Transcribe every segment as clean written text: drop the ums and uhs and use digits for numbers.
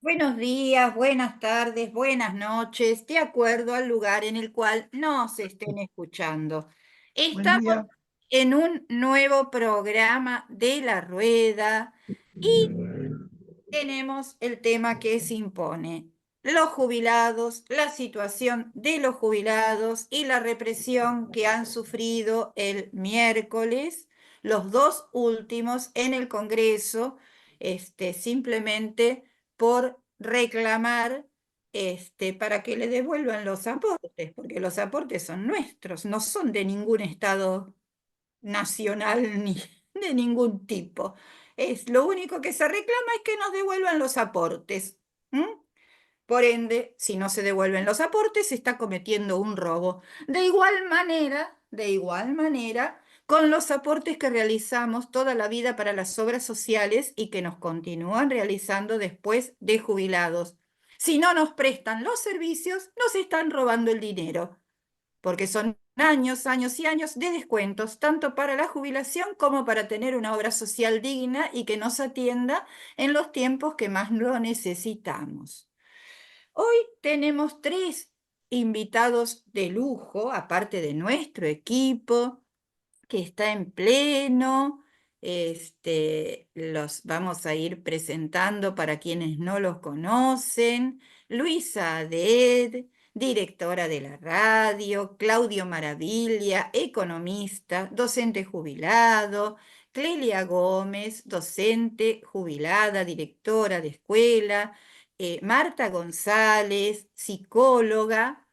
Buenos días, buenas tardes, buenas noches, de acuerdo al lugar en el cual nos estén escuchando. Buen Estamos día. en un nuevo programa de La Rueda y tenemos el tema que se impone. Los jubilados, la situación de los jubilados y la represión que han sufrido el miércoles, los dos últimos en el Congreso, simplemente por reclamar para que le devuelvan los aportes, porque los aportes son nuestros, no son de ningún estado nacional ni de ningún tipo. Lo único que se reclama es que nos devuelvan los aportes. ¿M? Por ende, si no se devuelven los aportes, se está cometiendo un robo. De igual manera, con los aportes que realizamos toda la vida para las obras sociales y que nos continúan realizando después de jubilados. Si no nos prestan los servicios, nos están robando el dinero porque son años, años y años de descuentos, tanto para la jubilación como para tener una obra social digna y que nos atienda en los tiempos que más lo necesitamos. Hoy tenemos tres invitados de lujo, aparte de nuestro equipo, que está en pleno. Los vamos a ir presentando para quienes no los conocen. Luisa Aded, directora de la radio, Claudio Maravilla, economista, docente jubilado, Clelia Gómez, docente jubilada, directora de escuela, Marta González, psicóloga.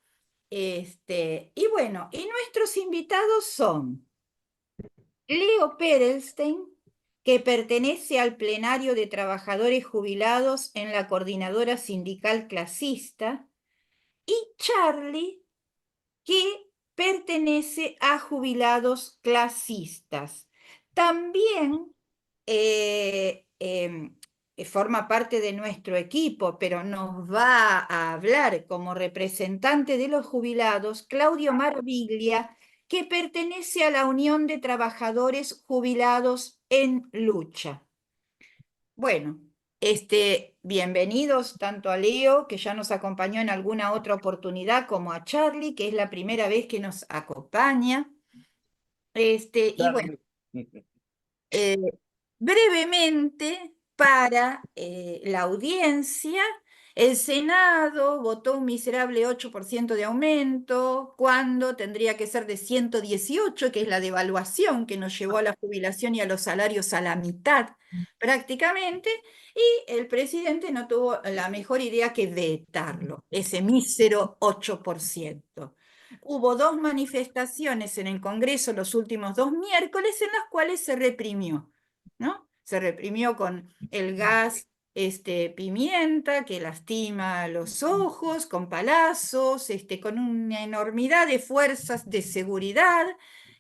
Y bueno, y nuestros invitados son Leo Perelstein, que pertenece al plenario de trabajadores jubilados en la Coordinadora Sindical Clasista, y Charlie, que pertenece a jubilados clasistas. También forma parte de nuestro equipo, pero nos va a hablar como representante de los jubilados Claudio Maraviglia, que pertenece a la Unión de Trabajadores Jubilados en Lucha. Bueno, bienvenidos tanto a Leo, que ya nos acompañó en alguna otra oportunidad, como a Charlie, que es la primera vez que nos acompaña. Y bueno, Charlie. eh, brevemente, para la audiencia, el Senado votó un miserable 8% de aumento, cuando tendría que ser de 118, que es la devaluación que nos llevó a la jubilación y a los salarios a la mitad prácticamente, y el presidente no tuvo la mejor idea que vetarlo, ese mísero 8%. Hubo dos manifestaciones en el Congreso los últimos dos miércoles en las cuales se reprimió, ¿no? Se reprimió con el gas pimienta que lastima los ojos, con palazos, con una enormidad de fuerzas de seguridad,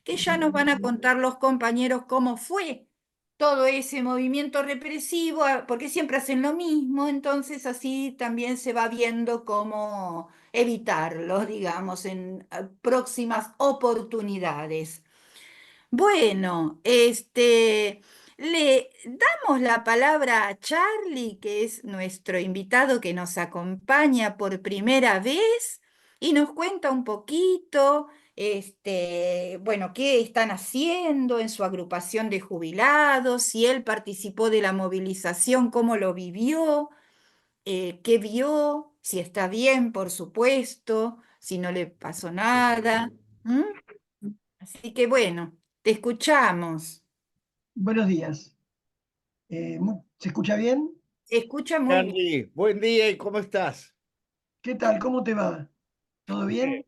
que ya nos van a contar los compañeros cómo fue todo ese movimiento represivo, porque siempre hacen lo mismo, entonces así también se va viendo cómo evitarlo, digamos, en próximas oportunidades. Bueno, le damos la palabra a Charlie, que es nuestro invitado que nos acompaña por primera vez y nos cuenta un poquito, bueno, qué están haciendo en su agrupación de jubilados, si él participó de la movilización, cómo lo vivió, qué vio, si está bien, por supuesto, si no le pasó nada. ¿M? Así que bueno, te escuchamos. Buenos días. ¿Se escucha bien? Se escucha muy bien. Charlie, buen día y ¿cómo estás? ¿Qué tal? ¿Cómo te va? ¿Todo Bien,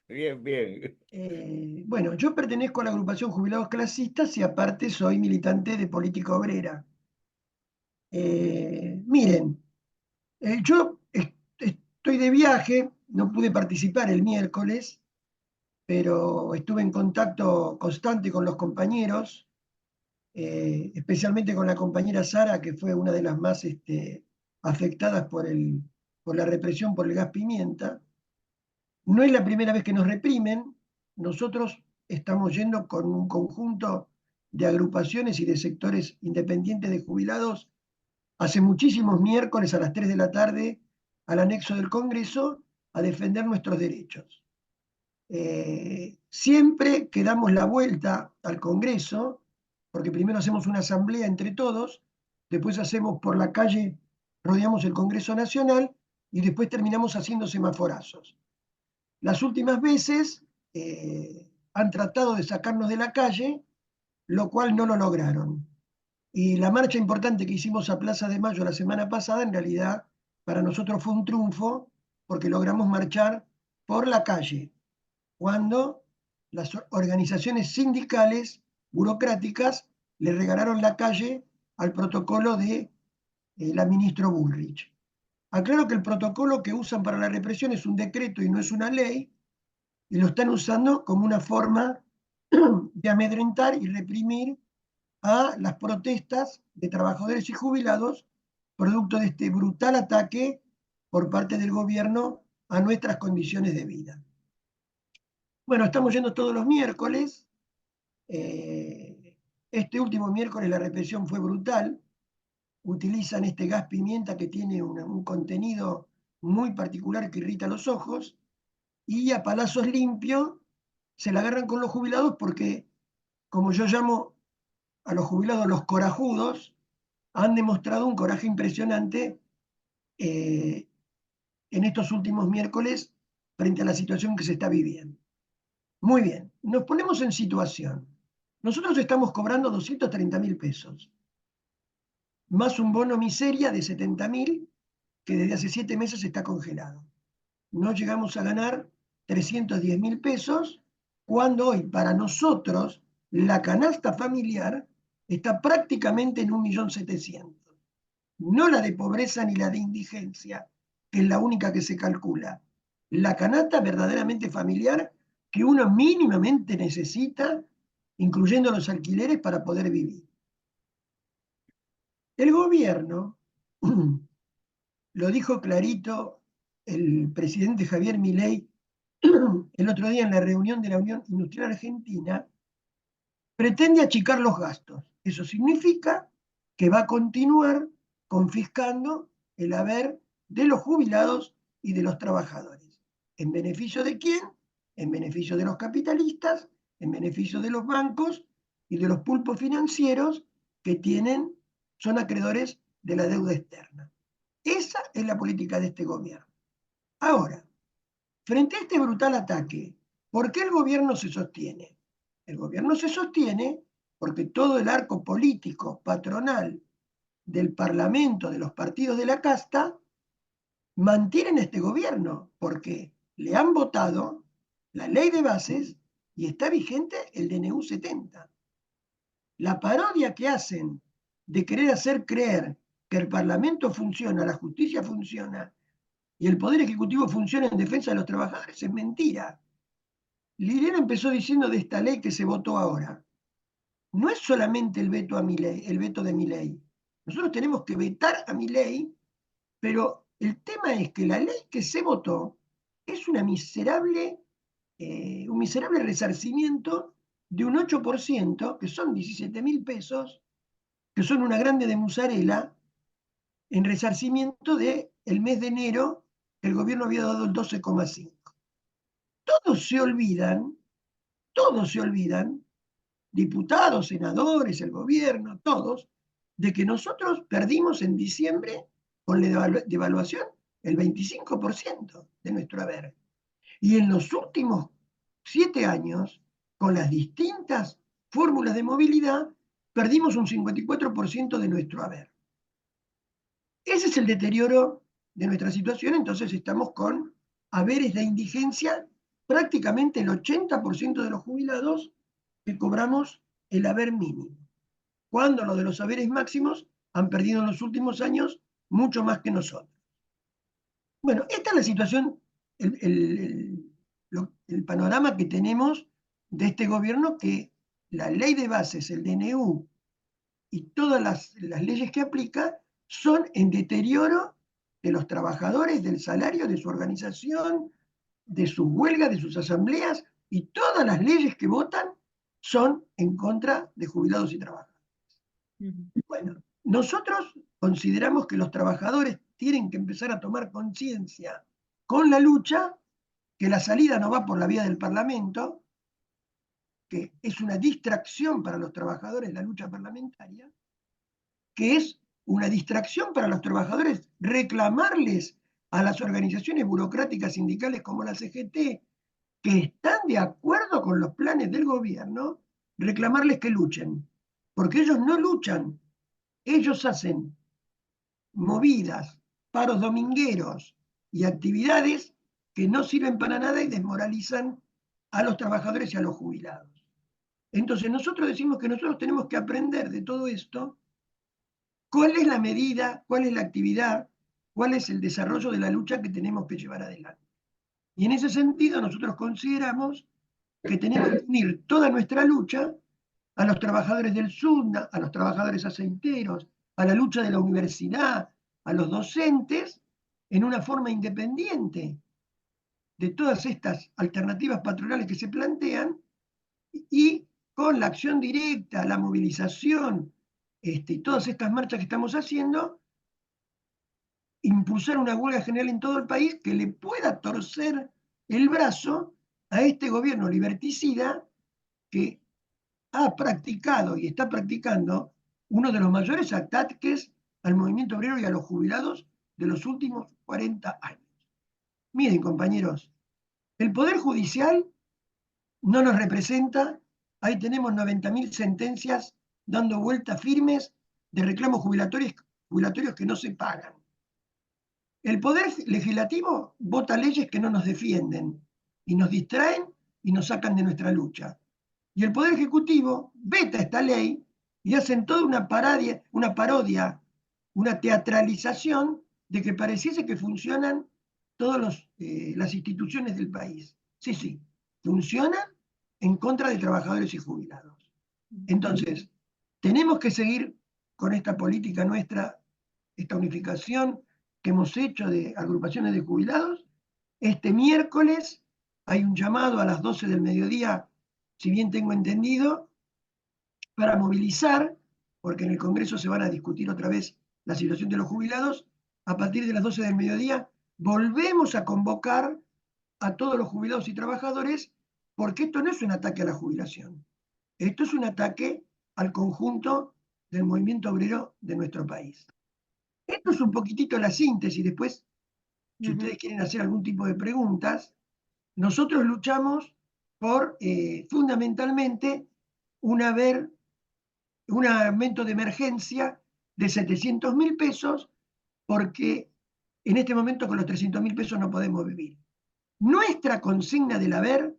bien? bien, bien. Bueno, yo pertenezco a la agrupación Jubilados Clasistas y aparte soy militante de Política Obrera. Miren, yo estoy de viaje, no pude participar el miércoles, pero estuve en contacto constante con los compañeros, especialmente con la compañera Sara, que fue una de las más afectadas por la represión por el gas pimienta. No es la primera vez que nos reprimen. Nosotros estamos yendo con un conjunto de agrupaciones y de sectores independientes de jubilados hace muchísimos miércoles a las 3 de la tarde al anexo del Congreso a defender nuestros derechos. Siempre que damos la vuelta al Congreso, porque primero hacemos una asamblea entre todos, después hacemos por la calle, rodeamos el Congreso Nacional y después terminamos haciendo semaforazos. Las últimas veces han tratado de sacarnos de la calle, lo cual no lo lograron. Y la marcha importante que hicimos a Plaza de Mayo la semana pasada, en realidad, para nosotros fue un triunfo, porque logramos marchar por la calle, cuando las organizaciones sindicales burocráticas le regalaron la calle al protocolo de la ministra Bullrich. Aclaro que el protocolo que usan para la represión es un decreto y no es una ley, y lo están usando como una forma de amedrentar y reprimir a las protestas de trabajadores y jubilados producto de este brutal ataque por parte del gobierno a nuestras condiciones de vida. Bueno, estamos yendo todos los miércoles. Este último miércoles la represión fue brutal. Utilizan este gas pimienta que tiene un contenido muy particular que irrita los ojos, y a palazos limpios se la agarran con los jubilados porque, como yo llamo a los jubilados los corajudos, han demostrado un coraje impresionante en estos últimos miércoles frente a la situación que se está viviendo. Muy bien, nos ponemos en situación. Nosotros estamos cobrando 230.000 pesos, más un bono miseria de 70.000 que desde hace 7 meses está congelado. No llegamos a ganar 310.000 pesos, cuando hoy para nosotros la canasta familiar está prácticamente en 1.700.000. No la de pobreza ni la de indigencia, que es la única que se calcula. La canasta verdaderamente familiar que uno mínimamente necesita, incluyendo los alquileres, para poder vivir. El gobierno, lo dijo clarito el presidente Javier Milei el otro día en la reunión de la Unión Industrial Argentina, pretende achicar los gastos. Eso significa que va a continuar confiscando el haber de los jubilados y de los trabajadores. ¿En beneficio de quién? En beneficio de los capitalistas, en beneficio de los bancos y de los pulpos financieros que son acreedores de la deuda externa. Esa es la política de este gobierno. Ahora, frente a este brutal ataque, ¿por qué el gobierno se sostiene? El gobierno se sostiene porque todo el arco político, patronal, del Parlamento, de los partidos de la casta, mantienen a este gobierno, porque le han votado la ley de bases y está vigente el DNU 70. La parodia que hacen de querer hacer creer que el Parlamento funciona, la justicia funciona y el Poder Ejecutivo funciona en defensa de los trabajadores es mentira. Liliana empezó diciendo de esta ley que se votó ahora. No es solamente el veto de Milei. Nosotros tenemos que vetar a Milei, pero el tema es que la ley que se votó es un miserable resarcimiento de un 8%, que son 17.000 pesos, que son una grande de musarela, en resarcimiento del mes de enero, que el gobierno había dado el 12,5. Todos se olvidan, diputados, senadores, el gobierno, todos, de que nosotros perdimos en diciembre con la devaluación el 25% de nuestro haber. Y en los últimos 7 años, con las distintas fórmulas de movilidad, perdimos un 54% de nuestro haber. Ese es el deterioro de nuestra situación, entonces estamos con haberes de indigencia, prácticamente el 80% de los jubilados que cobramos el haber mínimo, cuando los de los haberes máximos han perdido en los últimos años mucho más que nosotros. Bueno, esta es la situación, el panorama que tenemos de este gobierno, que la ley de bases, el DNU y todas las leyes que aplica son en deterioro de los trabajadores, del salario, de su organización, de sus huelgas, de sus asambleas, y todas las leyes que votan son en contra de jubilados y trabajadores. Bueno, nosotros, consideramos que los trabajadores tienen que empezar a tomar conciencia con la lucha, que la salida no va por la vía del Parlamento, que es una distracción para los trabajadores la lucha parlamentaria, que es una distracción para los trabajadores reclamarles a las organizaciones burocráticas sindicales como la CGT, que están de acuerdo con los planes del gobierno, reclamarles que luchen. Porque ellos no luchan, ellos hacen movidas, paros domingueros y actividades que no sirven para nada y desmoralizan a los trabajadores y a los jubilados. Entonces nosotros decimos que nosotros tenemos que aprender de todo esto cuál es la medida, cuál es la actividad, cuál es el desarrollo de la lucha que tenemos que llevar adelante. Y en ese sentido nosotros consideramos que tenemos que unir toda nuestra lucha a los trabajadores del SUNA, a los trabajadores aceiteros, a la lucha de la universidad, a los docentes, en una forma independiente de todas estas alternativas patronales que se plantean y con la acción directa, la movilización y todas estas marchas que estamos haciendo, impulsar una huelga general en todo el país que le pueda torcer el brazo a este gobierno liberticida que ha practicado y está practicando uno de los mayores ataques al movimiento obrero y a los jubilados de los últimos 40 años. Miren, compañeros, el Poder Judicial no nos representa, ahí tenemos 90.000 sentencias dando vueltas firmes de reclamos jubilatorios que no se pagan. El Poder Legislativo vota leyes que no nos defienden y nos distraen y nos sacan de nuestra lucha. Y el Poder Ejecutivo veta esta ley y hacen toda una parodia, una teatralización de que pareciese que funcionan todas las instituciones del país. Sí, sí, funcionan en contra de trabajadores y jubilados. Entonces, tenemos que seguir con esta política nuestra, esta unificación que hemos hecho de agrupaciones de jubilados. Este miércoles hay un llamado a las 12 del mediodía, si bien tengo entendido, para movilizar, porque en el Congreso se van a discutir otra vez la situación de los jubilados. A partir de las 12 del mediodía volvemos a convocar a todos los jubilados y trabajadores, porque esto no es un ataque a la jubilación, esto es un ataque al conjunto del movimiento obrero de nuestro país. Esto es un poquitito la síntesis. Después, si ustedes quieren hacer algún tipo de preguntas, nosotros luchamos por fundamentalmente un aumento de emergencia de 700.000 pesos, porque en este momento con los 300.000 pesos no podemos vivir. Nuestra consigna del haber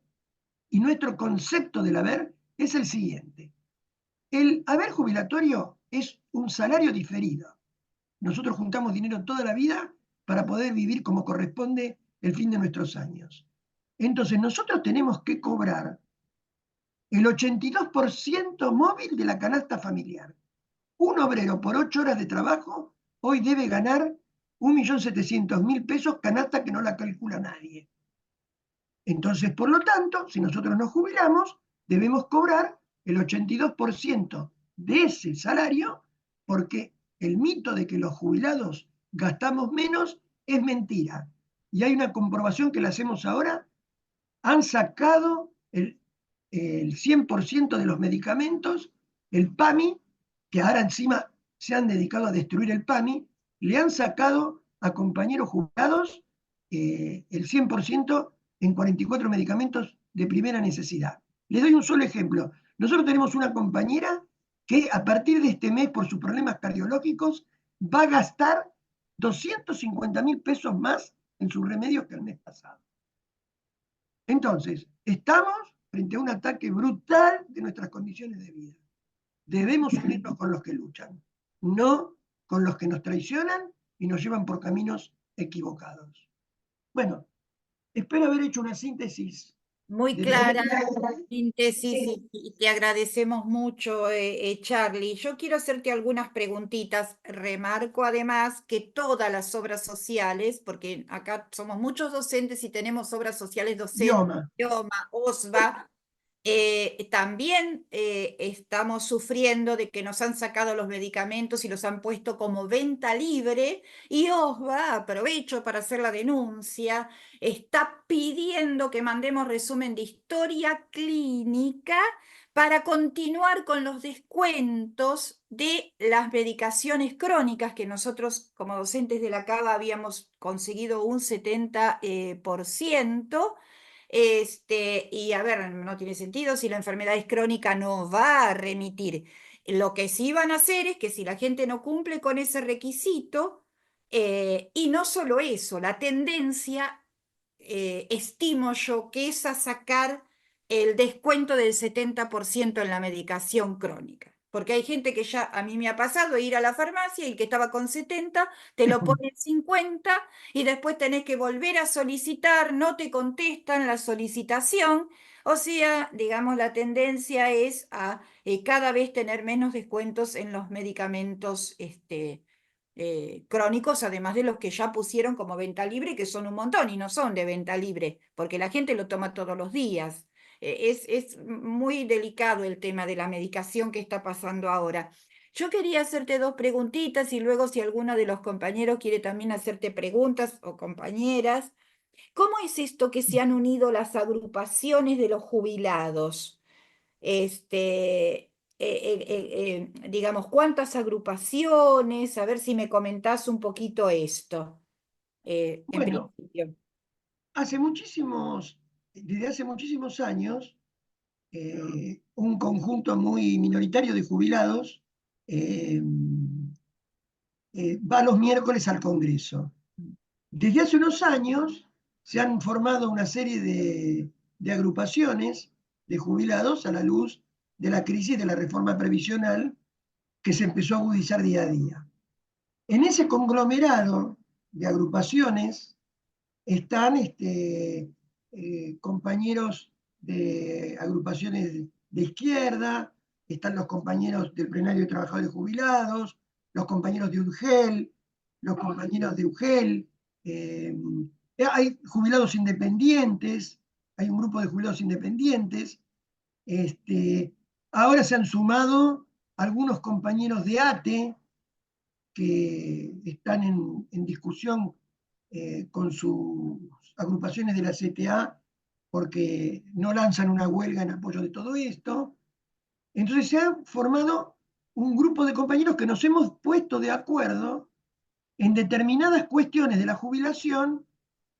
y nuestro concepto del haber es el siguiente. El haber jubilatorio es un salario diferido. Nosotros juntamos dinero toda la vida para poder vivir como corresponde el fin de nuestros años. Entonces nosotros tenemos que cobrar el 82% móvil de la canasta familiar. Un obrero por 8 horas de trabajo hoy debe ganar 1.700.000 pesos, canasta que no la calcula nadie. Entonces, por lo tanto, si nosotros nos jubilamos, debemos cobrar el 82% de ese salario, porque el mito de que los jubilados gastamos menos es mentira. Y hay una comprobación que la hacemos ahora. Han sacado el 100% de los medicamentos, el PAMI, que ahora encima se han dedicado a destruir el PAMI, le han sacado a compañeros jubilados el 100% en 44 medicamentos de primera necesidad. Les doy un solo ejemplo. Nosotros tenemos una compañera que a partir de este mes, por sus problemas cardiológicos, va a gastar 250.000 pesos más en sus remedios que el mes pasado. Entonces, estamos frente a un ataque brutal de nuestras condiciones de vida. Debemos unirnos con los que luchan, no con los que nos traicionan y nos llevan por caminos equivocados. Bueno, espero haber hecho una síntesis. Muy clara síntesis y te agradecemos mucho, Charlie. Yo quiero hacerte algunas preguntitas. Remarco además que todas las obras sociales, porque acá somos muchos docentes y tenemos obras sociales docentes, Idioma. idioma, OSBA, También estamos sufriendo de que nos han sacado los medicamentos y los han puesto como venta libre, y OSBA, aprovecho para hacer la denuncia, está pidiendo que mandemos resumen de historia clínica para continuar con los descuentos de las medicaciones crónicas que nosotros como docentes de la CABA habíamos conseguido un 70%. Y a ver, no tiene sentido, si la enfermedad es crónica no va a remitir. Lo que sí van a hacer es que si la gente no cumple con ese requisito, y no solo eso, la tendencia, estimo yo, que es a sacar el descuento del 70% en la medicación crónica. Porque hay gente que ya, a mí me ha pasado ir a la farmacia y que estaba con 70, te lo pone en 50 y después tenés que volver a solicitar, no te contestan la solicitación. O sea, digamos, la tendencia es a cada vez tener menos descuentos en los medicamentos crónicos, además de los que ya pusieron como venta libre, que son un montón y no son de venta libre, porque la gente lo toma todos los días. Es muy delicado el tema de la medicación que está pasando ahora. Yo quería hacerte dos preguntitas y luego si alguno de los compañeros quiere también hacerte preguntas o compañeras. ¿Cómo es esto que se han unido las agrupaciones de los jubilados? Digamos, ¿cuántas agrupaciones? A ver si me comentás un poquito esto, en Bueno, principio. desde hace muchísimos años, un conjunto muy minoritario de jubilados eh, va los miércoles al Congreso. Desde hace unos años se han formado una serie de agrupaciones de jubilados a la luz de la crisis de la reforma previsional que se empezó a agudizar día a día. En ese conglomerado de agrupaciones están compañeros de agrupaciones de izquierda, están los compañeros del Plenario de Trabajadores Jubilados, los compañeros de UGEL, los compañeros de UGEL, hay jubilados independientes, hay un grupo de jubilados independientes. Ahora se han sumado algunos compañeros de ATE que están en discusión con sus agrupaciones de la CTA porque no lanzan una huelga en apoyo de todo esto. Entonces se ha formado un grupo de compañeros que nos hemos puesto de acuerdo en determinadas cuestiones de la jubilación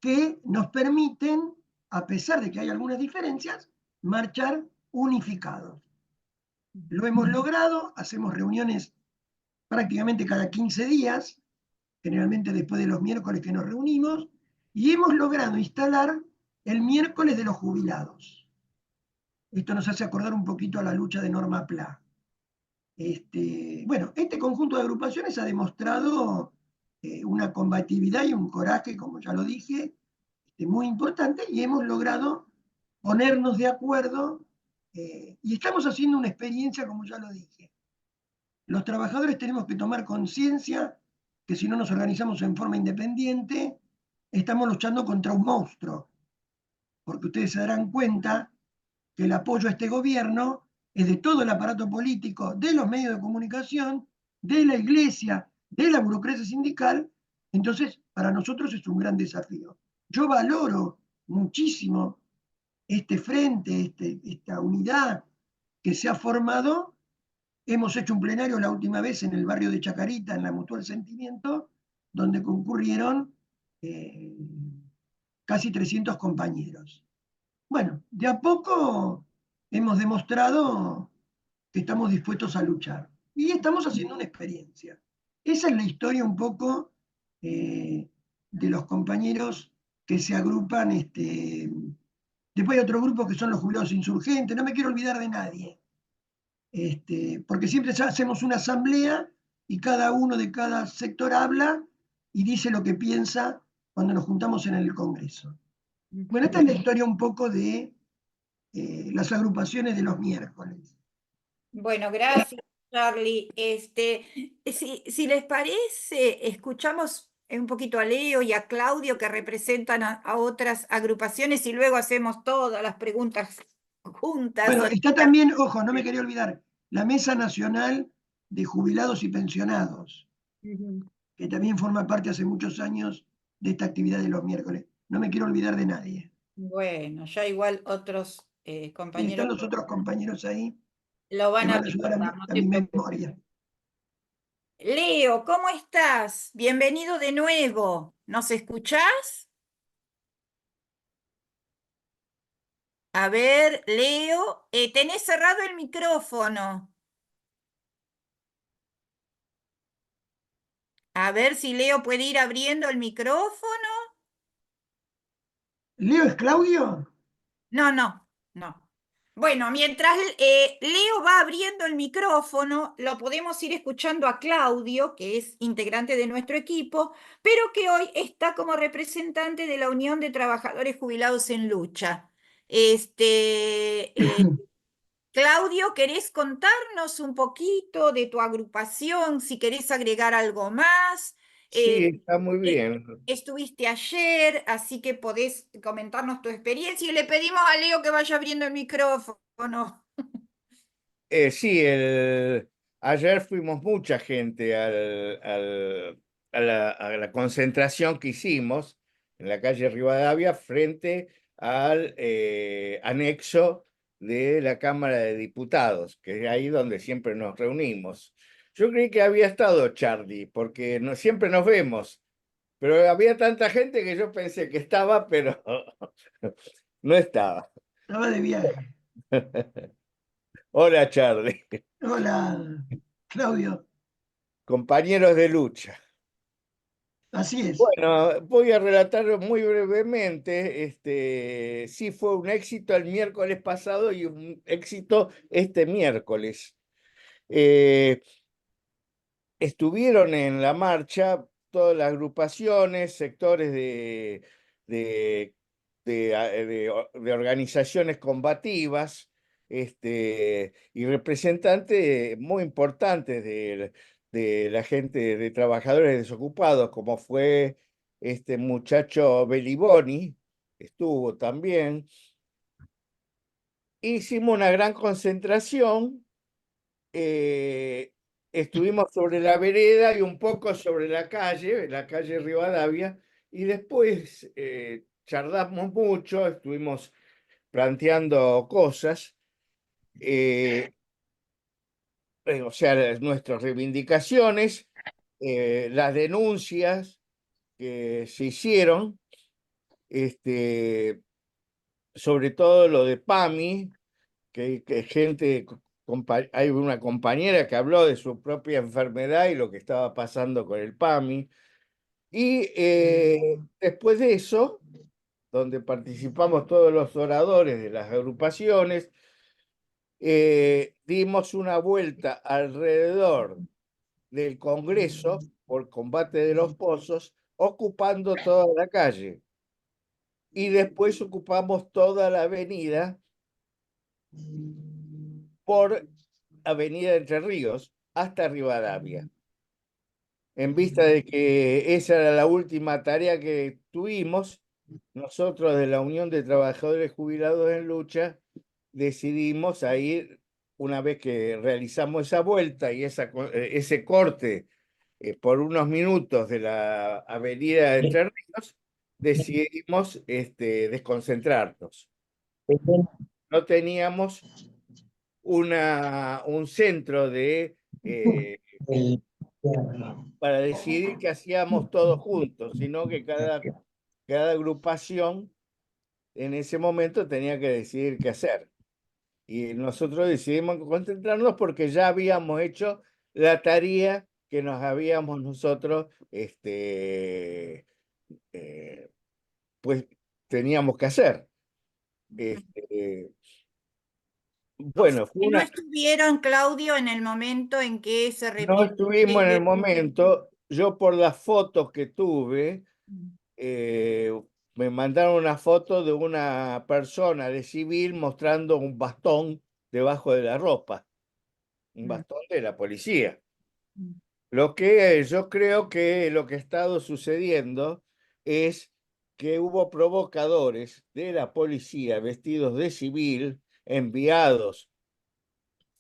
que nos permiten, a pesar de que hay algunas diferencias, marchar unificados. Lo hemos logrado, hacemos reuniones prácticamente cada 15 días, generalmente después de los miércoles que nos reunimos, y hemos logrado instalar el miércoles de los jubilados. Esto nos hace acordar un poquito a la lucha de Norma Pla. Bueno, este conjunto de agrupaciones ha demostrado una combatividad y un coraje, como ya lo dije, muy importante, y hemos logrado ponernos de acuerdo, y estamos haciendo una experiencia, como ya lo dije. Los trabajadores tenemos que tomar conciencia que si no nos organizamos en forma independiente, estamos luchando contra un monstruo, porque ustedes se darán cuenta que el apoyo a este gobierno es de todo el aparato político, de los medios de comunicación, de la iglesia, de la burocracia sindical. Entonces, para nosotros es un gran desafío. Yo valoro muchísimo este frente, esta unidad que se ha formado. Hemos hecho un plenario la última vez en el barrio de Chacarita, en la Mutual Sentimiento, donde concurrieron eh, casi 300 compañeros. Bueno, de a poco hemos demostrado que estamos dispuestos a luchar y estamos haciendo una experiencia. Esa es la historia un poco de los compañeros que se agrupan. Después hay otro grupo que son los jubilados insurgentes, no me quiero olvidar de nadie. Porque siempre hacemos una asamblea y cada uno de cada sector habla y dice lo que piensa cuando nos juntamos en el Congreso. Bueno, esta es la historia un poco de las agrupaciones de los miércoles. Bueno, gracias, Charlie. Si les parece, escuchamos un poquito a Leo y a Claudio que representan a otras agrupaciones y luego hacemos todas las preguntas juntas. Bueno, está también, ojo, no me quería olvidar, la Mesa Nacional de Jubilados y Pensionados, Ujú. que también forma parte hace muchos años de esta actividad de los miércoles. No me quiero olvidar de nadie. Bueno, ya igual otros Sí, están compañeros los otros compañeros ahí lo que van a van a ayudar recordar, no a te mi preocupes. memoria. Leo, ¿cómo estás? Bienvenido de nuevo. ¿Nos escuchás? A ver, Leo, tenés cerrado el micrófono. A ver si Leo puede ir abriendo el micrófono. ¿Leo es Claudio? No, no, no. Bueno, mientras Leo va abriendo el micrófono, lo podemos ir escuchando a Claudio, que es integrante de nuestro equipo, pero que hoy está como representante de la Unión de Trabajadores Jubilados en Lucha. Claudio, ¿querés contarnos un poquito de tu agrupación? Si querés agregar algo más. Sí, Eh, está muy eh, bien. Estuviste ayer, así que podés comentarnos tu experiencia y le pedimos a Leo que vaya abriendo el micrófono. Sí, ayer fuimos mucha gente a la concentración que hicimos en la calle Rivadavia frente al anexo de la Cámara de Diputados, que es ahí donde siempre nos reunimos. Yo creí que había estado Charlie, porque no, siempre nos vemos, pero había tanta gente que yo pensé que estaba, pero no estaba. Estaba de viaje. Hola Charlie, Hola, Claudio. compañeros de lucha. Así es. Bueno, voy a relatarlo muy brevemente. Sí fue un éxito el miércoles pasado y un éxito este miércoles. Eh, Estuvieron en la marcha todas las agrupaciones, sectores de, de organizaciones combativas, y representantes muy importantes de la gente de trabajadores desocupados, como fue este muchacho Beliboni, estuvo también. Hicimos una gran concentración, eh, estuvimos sobre la vereda y un poco sobre la calle Rivadavia, y después charlamos mucho, estuvimos planteando cosas, eh, o sea, nuestras reivindicaciones, las denuncias que se hicieron, este, sobre todo lo de PAMI, que gente, hay una compañera que habló de su propia enfermedad y lo que estaba pasando con el PAMI. Y después de eso, donde participamos todos los oradores de las agrupaciones, dimos una vuelta alrededor del Congreso por combate de los pozos, ocupando toda la calle. Y después ocupamos toda la avenida por Avenida Entre Ríos hasta Rivadavia. En vista de que esa era la última tarea que tuvimos, nosotros de la Unión de Trabajadores Jubilados en Lucha decidimos a ir, una vez que realizamos esa vuelta y ese corte por unos minutos de la Avenida Entre Ríos, decidimos desconcentrarnos. No teníamos un centro eh, para decidir qué hacíamos todos juntos, sino que cada agrupación en ese momento tenía que decidir qué hacer. Y nosotros decidimos concentrarnos porque ya habíamos hecho la tarea que nos habíamos nosotros, eh, pues teníamos que hacer. Este, O sea, bueno, que no estuvieron, Claudio, en el momento en que se no reprimió. estuvimos en el momento, yo por las fotos que tuve, eh, me mandaron una foto de una persona de civil mostrando un bastón debajo de la ropa, un bastón de la policía. Lo que yo creo que lo que ha estado sucediendo es que hubo provocadores de la policía vestidos de civil enviados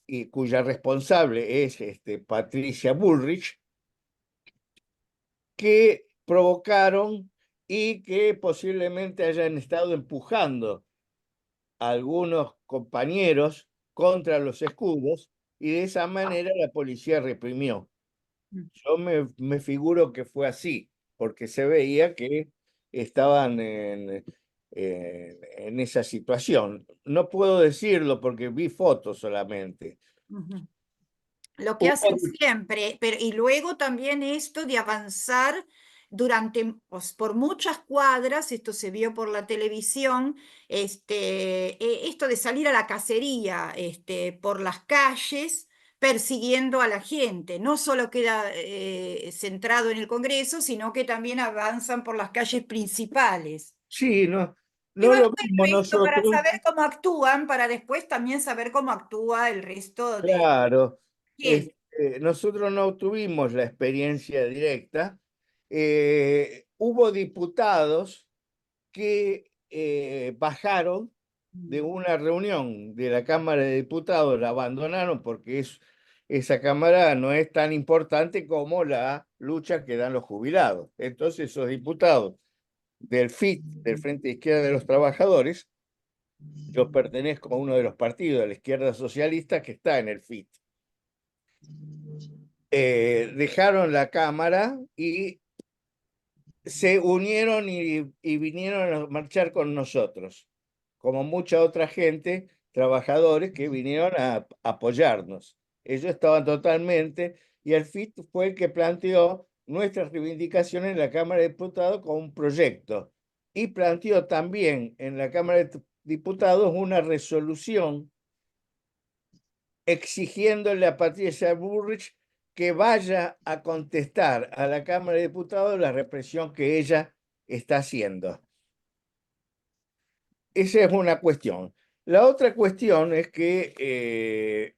y cuya responsable es Patricia Bullrich, que provocaron y que posiblemente hayan estado empujando a algunos compañeros contra los escudos y de esa manera la policía reprimió. Yo me figuro que fue así, porque se veía que estaban en esa situación. No puedo decirlo porque vi fotos solamente. Ujú. Lo que Hubo hacen siempre, pero y luego también esto de avanzar durante, por muchas cuadras, esto se vio por la televisión, esto de salir a la cacería, por las calles, persiguiendo a la gente. No solo queda centrado en el Congreso, sino que también avanzan por las calles principales. Sí, no, Digo, no es lo bueno vimos esto para nosotros, saber cómo actúan, para después también saber cómo actúa el resto de claro. gente. Nosotros no tuvimos la experiencia directa. Hubo diputados que bajaron de una reunión de la Cámara de Diputados, la abandonaron porque esa Cámara no es tan importante como la lucha que dan los jubilados. Entonces esos diputados del FIT, del Frente de Izquierda de los Trabajadores, yo pertenezco a uno de los partidos de la izquierda socialista que está en el FIT. Dejaron la Cámara y se unieron y vinieron a marchar con nosotros, como mucha otra gente, trabajadores que vinieron a apoyarnos. Ellos estaban totalmente, y el FIT fue el que planteó nuestras reivindicaciones en la Cámara de Diputados con un proyecto, y planteó también en la Cámara de Diputados una resolución exigiéndole a Patricia Bullrich que vaya a contestar a la Cámara de Diputados la represión que ella está haciendo. Esa es una cuestión. La otra cuestión es que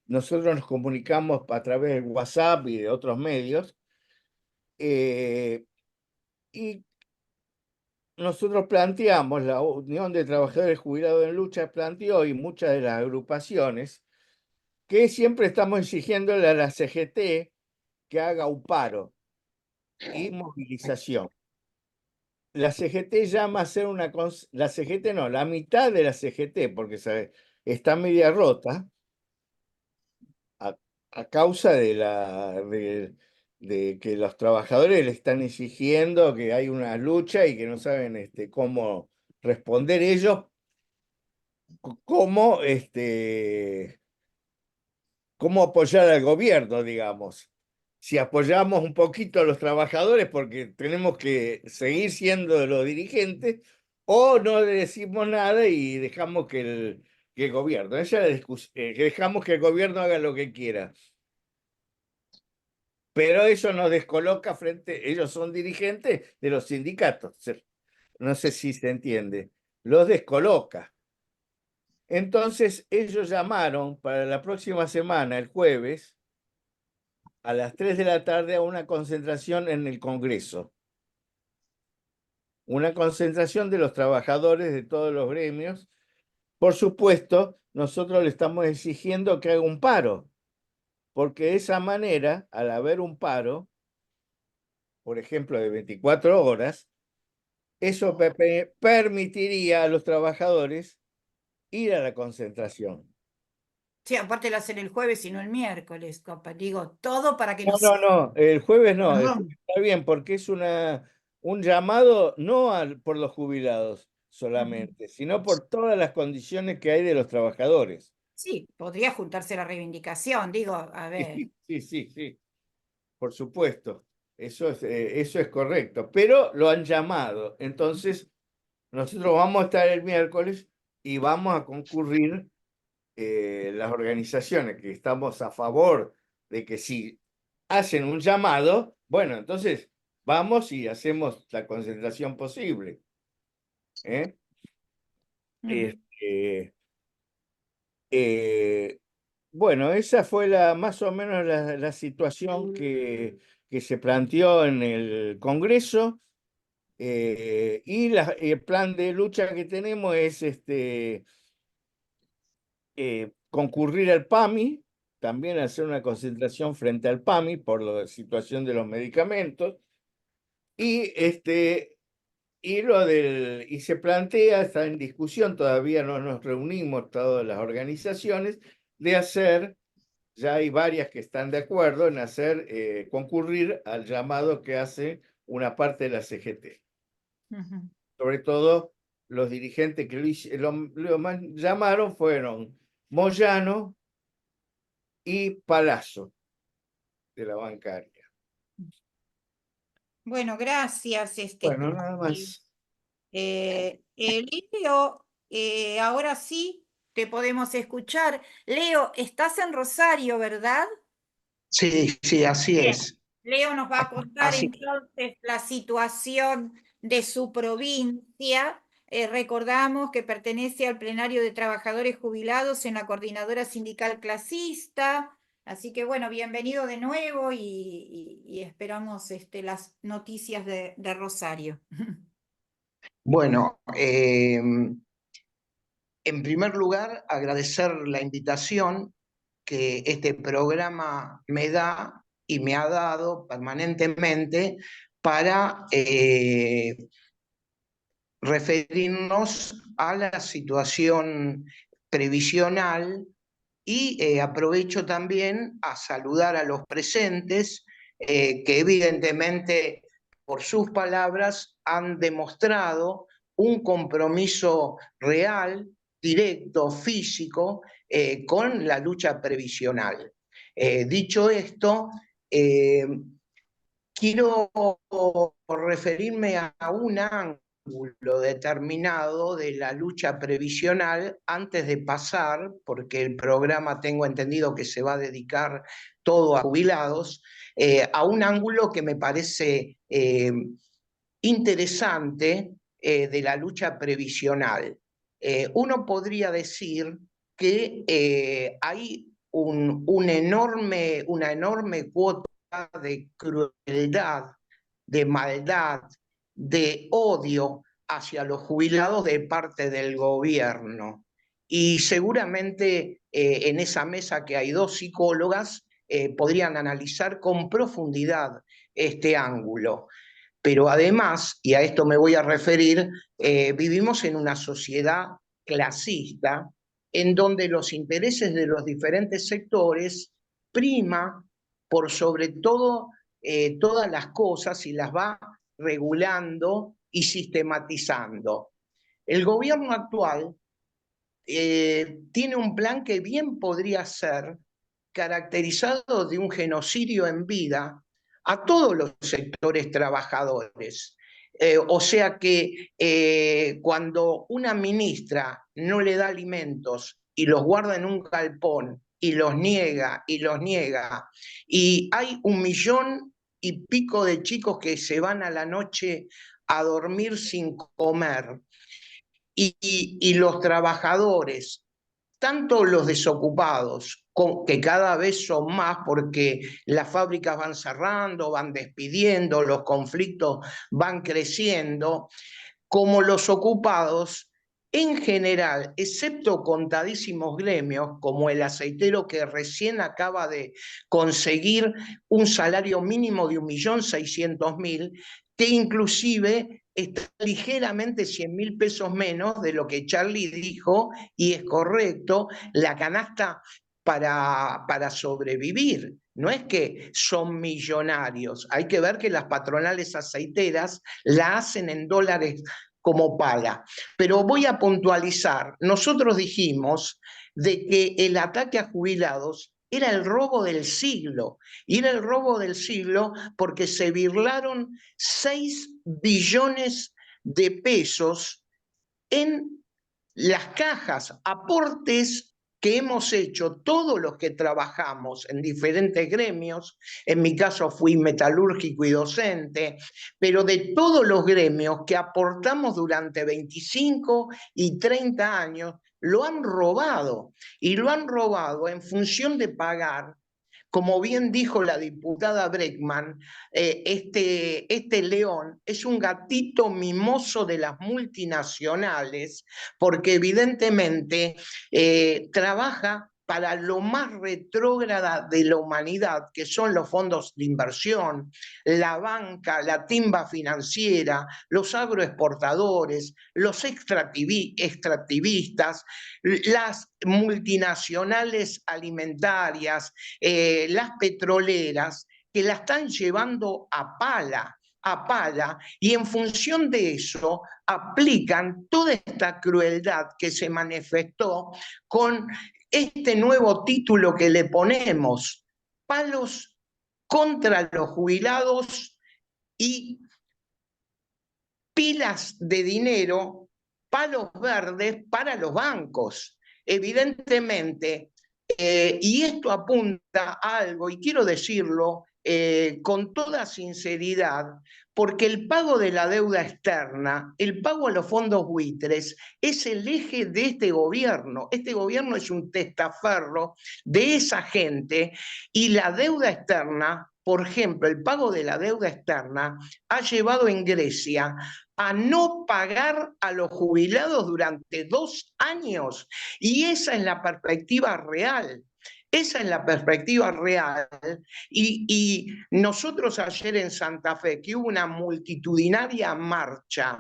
nosotros nos comunicamos a través del WhatsApp y de otros medios, y nosotros planteamos, la Unión de Trabajadores Jubilados en Lucha planteó, y muchas de las agrupaciones, que siempre estamos exigiéndole a la CGT que haga un paro y movilización. La CGT llama a hacer la CGT no, la mitad de la CGT, porque está media rota a, a causa de que los trabajadores le están exigiendo que hay una lucha y que no saben cómo responder ellos, cómo, cómo apoyar al gobierno, digamos. Si apoyamos un poquito a los trabajadores porque tenemos que seguir siendo los dirigentes, o no le decimos nada y dejamos que el gobierno, esa es la discusión, que dejamos que el gobierno haga lo que quiera. Pero eso nos descoloca frente, ellos son dirigentes de los sindicatos, no sé si se entiende, los descoloca. Entonces ellos llamaron para la próxima semana, el jueves, a las 3 de la tarde a una concentración en el Congreso. Una concentración de los trabajadores de todos los gremios. Por supuesto, nosotros le estamos exigiendo que haga un paro, porque de esa manera, al haber un paro, por ejemplo, de 24 horas, eso permitiría a los trabajadores ir a la concentración. Sí, aparte lo hacen el jueves y no el miércoles, compa. Digo, todo para que No, no no, sea. no, el jueves no, el Perdón, jueves está bien porque es un llamado no por los jubilados Ujú. solamente, sino por todas las condiciones que hay de los trabajadores. Sí, podría juntarse la reivindicación, digo, a ver. Sí, sí, sí, sí, por supuesto, eso es correcto, pero lo han llamado. Entonces, nosotros vamos a estar el miércoles y vamos a concurrir las organizaciones que estamos a favor de que si hacen un llamado, bueno, entonces vamos y hacemos la concentración posible. ¿Eh? Ujú. Este, eh, bueno, esa fue más o menos la situación que se planteó en el Congreso. Y el plan de lucha que tenemos es concurrir al PAMI, también hacer una concentración frente al PAMI por la situación de los medicamentos. Y, y se plantea, está en discusión, todavía no nos reunimos todas las organizaciones, de hacer, ya hay varias que están de acuerdo en hacer, concurrir al llamado que hace una parte de la CGT. Ujú. Sobre todo los dirigentes que lo llamaron fueron Moyano y Palazzo, de la bancaria. Bueno, gracias, Bueno, nada Tati. más. Leo, ahora sí te podemos escuchar. Leo, estás en Rosario, ¿verdad? Sí, sí, así Bien. es. Leo nos va a contar Así, entonces la situación de su provincia. Recordamos que pertenece al plenario de trabajadores jubilados en la coordinadora sindical clasista. Así que bueno, bienvenido de nuevo y esperamos las noticias de Rosario. bueno, en primer lugar, agradecer la invitación que este programa me da y me ha dado permanentemente para referirnos a la situación previsional y aprovecho también a saludar a los presentes que evidentemente por sus palabras han demostrado un compromiso real, directo, físico con la lucha previsional. Dicho esto, quiero referirme a un ángulo determinado de la lucha previsional antes de pasar, porque el programa tengo entendido que se va a dedicar todo a jubilados, a un ángulo que me parece interesante de la lucha previsional. Uno podría decir que hay una enorme cuota de crueldad, de maldad, de odio hacia los jubilados de parte del gobierno. Y seguramente en esa mesa que hay dos psicólogas podrían analizar con profundidad este ángulo. Pero además, y a esto me voy a referir, vivimos en una sociedad clasista en donde los intereses de los diferentes sectores prima por sobre todo todas las cosas y las va regulando y sistematizando. El gobierno actual tiene un plan que bien podría ser caracterizado de un genocidio en vida a todos los sectores trabajadores. O sea que cuando una ministra no le da alimentos y los guarda en un galpón y los niega, y hay 1,000,000 y pico de chicos que se van a la noche a dormir sin comer, y los trabajadores, tanto los desocupados, que cada vez son más porque las fábricas van cerrando, van despidiendo, los conflictos van creciendo, como los ocupados, en general, excepto contadísimos gremios, como el aceitero que recién acaba de conseguir un salario mínimo de 1,600,000, que inclusive está ligeramente 100,000 pesos menos de lo que Charlie dijo, y es correcto, la canasta para sobrevivir. No es que son millonarios, hay que ver que las patronales aceiteras la hacen en dólares como paga. Pero voy a puntualizar, nosotros dijimos de que el ataque a jubilados era el robo del siglo, y era el robo del siglo porque se birlaron 6 billones de pesos en las cajas, aportes que hemos hecho todos los que trabajamos en diferentes gremios. En mi caso fui metalúrgico y docente, pero de todos los gremios que aportamos durante 25 y 30 años, lo han robado, y lo han robado en función de pagar como bien dijo la diputada Breckman, este león es un gatito mimoso de las multinacionales, porque evidentemente trabaja para lo más retrógrada de la humanidad, que son los fondos de inversión, la banca, la timba financiera, los agroexportadores, los extractivistas, las multinacionales alimentarias, las petroleras, que la están llevando a pala, y en función de eso aplican toda esta crueldad que se manifestó con este nuevo título que le ponemos: palos contra los jubilados y pilas de dinero, palos verdes para los bancos. Evidentemente, y esto apunta a algo, y quiero decirlo con toda sinceridad, porque el pago de la deuda externa, el pago a los fondos buitres, es el eje de este gobierno. Este gobierno es un testaferro de esa gente, y la deuda externa, por ejemplo, el pago de la deuda externa ha llevado en Grecia a no pagar a los jubilados durante 2 años. Y esa es la perspectiva real. Esa es la perspectiva real. Y nosotros ayer en Santa Fe, que hubo una multitudinaria marcha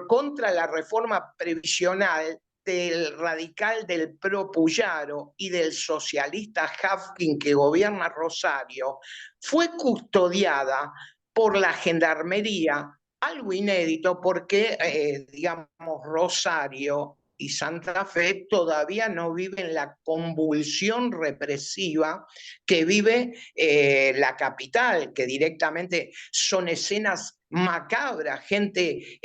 contra la reforma previsional del radical del Pro Puyaro y del socialista Hafkin que gobierna Rosario, fue custodiada por la gendarmería, algo inédito porque, digamos, Rosario y Santa Fe todavía no viven la convulsión represiva que vive la capital, que directamente son escenas macabras, gente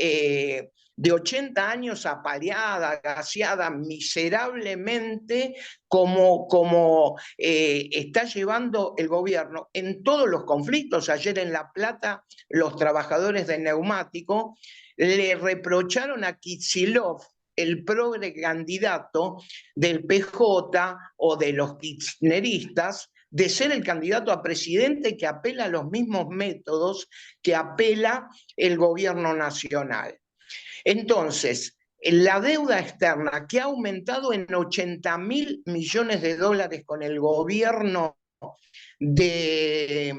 de 80 años apaleada, gaseada miserablemente, como está llevando el gobierno en todos los conflictos. Ayer en La Plata, los trabajadores de neumático le reprocharon a Kicillof, el progre candidato del PJ o de los kirchneristas, de ser el candidato a presidente que apela a los mismos métodos que apela el gobierno nacional. Entonces, la deuda externa, que ha aumentado en 80.000 millones de dólares con el gobierno de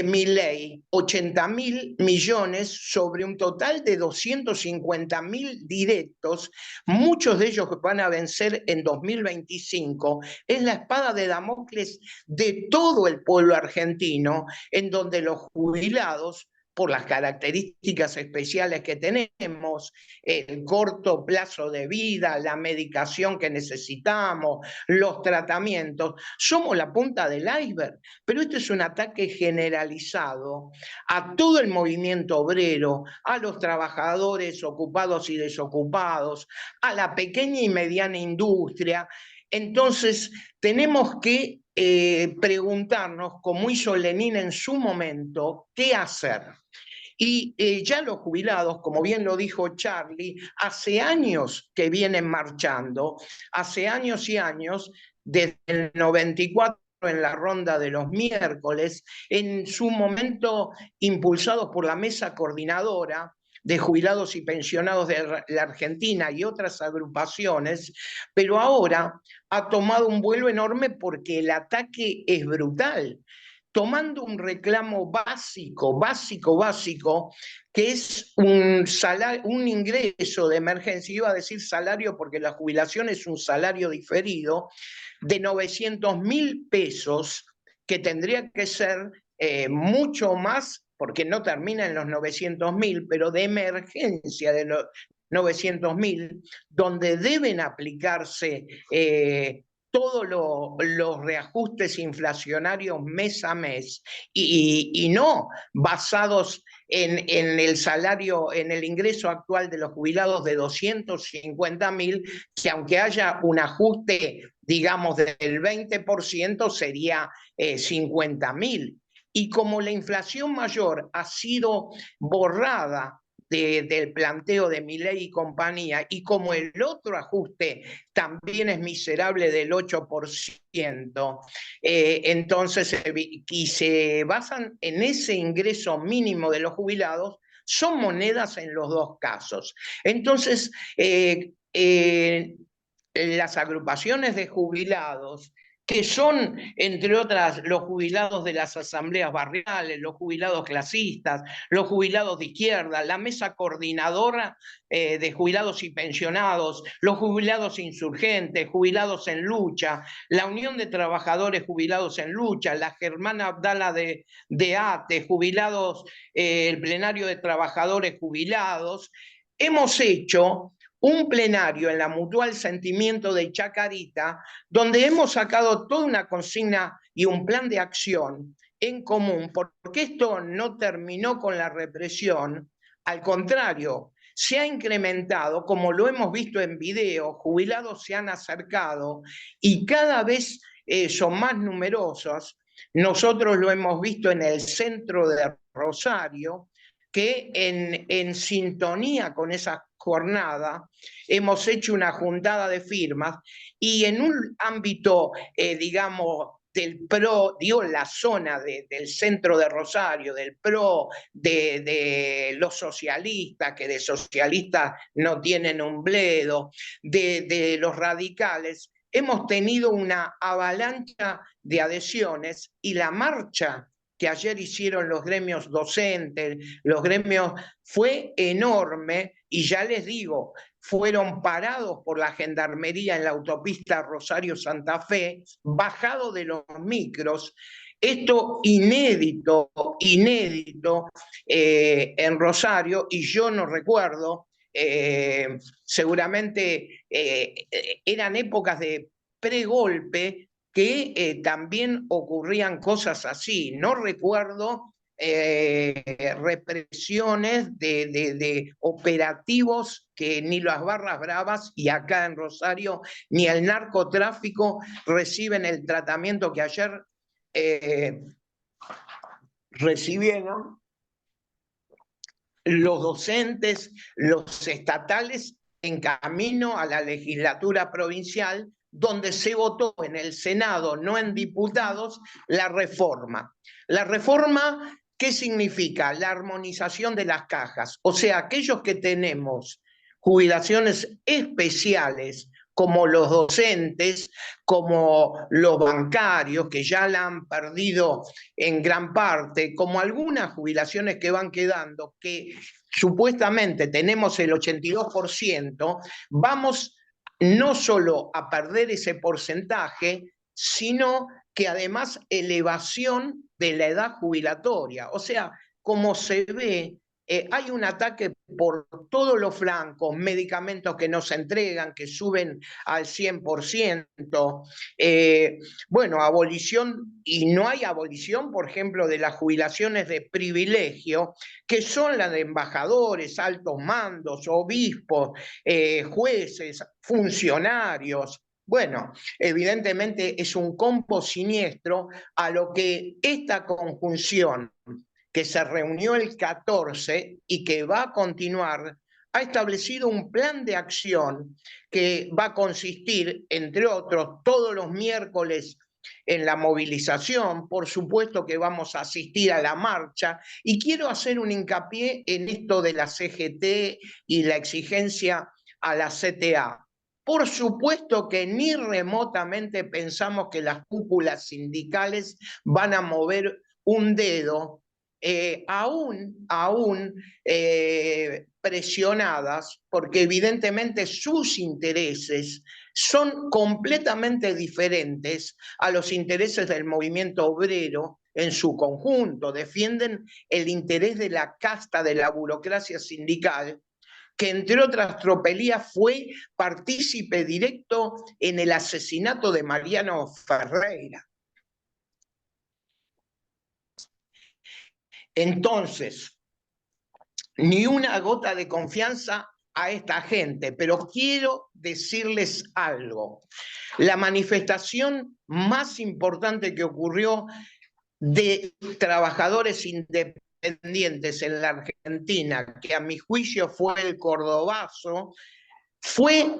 Milei, 80.000 millones sobre un total de 250.000 directos, muchos de ellos van a vencer en 2025, es la espada de Damocles de todo el pueblo argentino, en donde los jubilados, por las características especiales que tenemos, el corto plazo de vida, la medicación que necesitamos, los tratamientos, somos la punta del iceberg. Pero esto es un ataque generalizado a todo el movimiento obrero, a los trabajadores ocupados y desocupados, a la pequeña y mediana industria. Entonces, tenemos que preguntarnos, como hizo Lenin en su momento, ¿qué hacer? Y ya los jubilados, como bien lo dijo Charlie, hace años que vienen marchando, hace años y años, desde el 94 en la ronda de los miércoles, en su momento impulsados por la mesa coordinadora de jubilados y pensionados de la Argentina y otras agrupaciones, pero ahora ha tomado un vuelo enorme porque el ataque es brutal, tomando un reclamo básico, que es un ingreso de emergencia, iba a decir salario porque la jubilación es un salario diferido, de 900.000 pesos, que tendría que ser mucho más, porque no termina en los 900.000, pero de emergencia de los 900.000, donde deben aplicarse todos los reajustes inflacionarios mes a mes y no basados en el salario, en el ingreso actual de los jubilados de 250.000, que aunque haya un ajuste, digamos, del 20%, sería 50.000. Y como la inflación mayor ha sido borrada del planteo de Milei y compañía, y como el otro ajuste también es miserable del 8%, entonces, y se basan en ese ingreso mínimo de los jubilados, son monedas en los dos casos. Entonces, las agrupaciones de jubilados, que son, entre otras, los jubilados de las asambleas barriales, los jubilados clasistas, los jubilados de izquierda, la mesa coordinadora de jubilados y pensionados, los jubilados insurgentes, jubilados en lucha, la Unión de Trabajadores Jubilados en Lucha, la Germana Abdala de ATE, jubilados, el plenario de trabajadores jubilados, hemos hecho un plenario en la Mutual Sentimiento de Chacarita, donde hemos sacado toda una consigna y un plan de acción en común, porque esto no terminó con la represión, al contrario, se ha incrementado, como lo hemos visto en video, jubilados se han acercado y cada vez son más numerosos. Nosotros lo hemos visto en el centro de Rosario, que en sintonía con esa jornada hemos hecho una juntada de firmas y en un ámbito, digamos, del PRO, digo, la zona del centro de Rosario, del PRO, de los socialistas, que de socialistas no tienen un bledo, de los radicales, hemos tenido una avalancha de adhesiones y la marcha que ayer hicieron los gremios docentes, los gremios, fue enorme y ya les digo, fueron parados por la gendarmería en la autopista Rosario-Santa Fe, bajados de los micros. Esto inédito, inédito en Rosario, y yo no recuerdo, seguramente eran épocas de pregolpe, que también ocurrían cosas así. No recuerdo represiones de operativos que ni las barras bravas, y acá en Rosario, ni el narcotráfico reciben el tratamiento que ayer recibieron los docentes, los estatales, en camino a la legislatura provincial, donde se votó en el Senado, no en diputados, la reforma. La reforma, ¿qué significa? La armonización de las cajas. O sea, aquellos que tenemos jubilaciones especiales, como los docentes, como los bancarios, que ya la han perdido en gran parte, como algunas jubilaciones que van quedando, que supuestamente tenemos el 82%, vamos no solo a perder ese porcentaje, sino que además elevación de la edad jubilatoria. O sea, como se ve, hay un ataque por todos los flancos, medicamentos que no se entregan, que suben al 100%, bueno, abolición, y no hay abolición, por ejemplo, de las jubilaciones de privilegio, que son las de embajadores, altos mandos, obispos, jueces, funcionarios. Bueno, evidentemente es un combo siniestro a lo que esta conjunción, que se reunió el 14 y que va a continuar, ha establecido un plan de acción que va a consistir, entre otros, todos los miércoles en la movilización. Por supuesto que vamos a asistir a la marcha, y quiero hacer un hincapié en esto de la CGT y la exigencia a la CTA. Por supuesto que ni remotamente pensamos que las cúpulas sindicales van a mover un dedo, aún presionadas, porque evidentemente sus intereses son completamente diferentes a los intereses del movimiento obrero en su conjunto. Defienden el interés de la casta de la burocracia sindical, que entre otras tropelías fue partícipe directo en el asesinato de Mariano Ferreira. Entonces, ni una gota de confianza a esta gente, pero quiero decirles algo. La manifestación más importante que ocurrió de trabajadores independientes independientes en la Argentina, que a mi juicio fue el Cordobazo, fue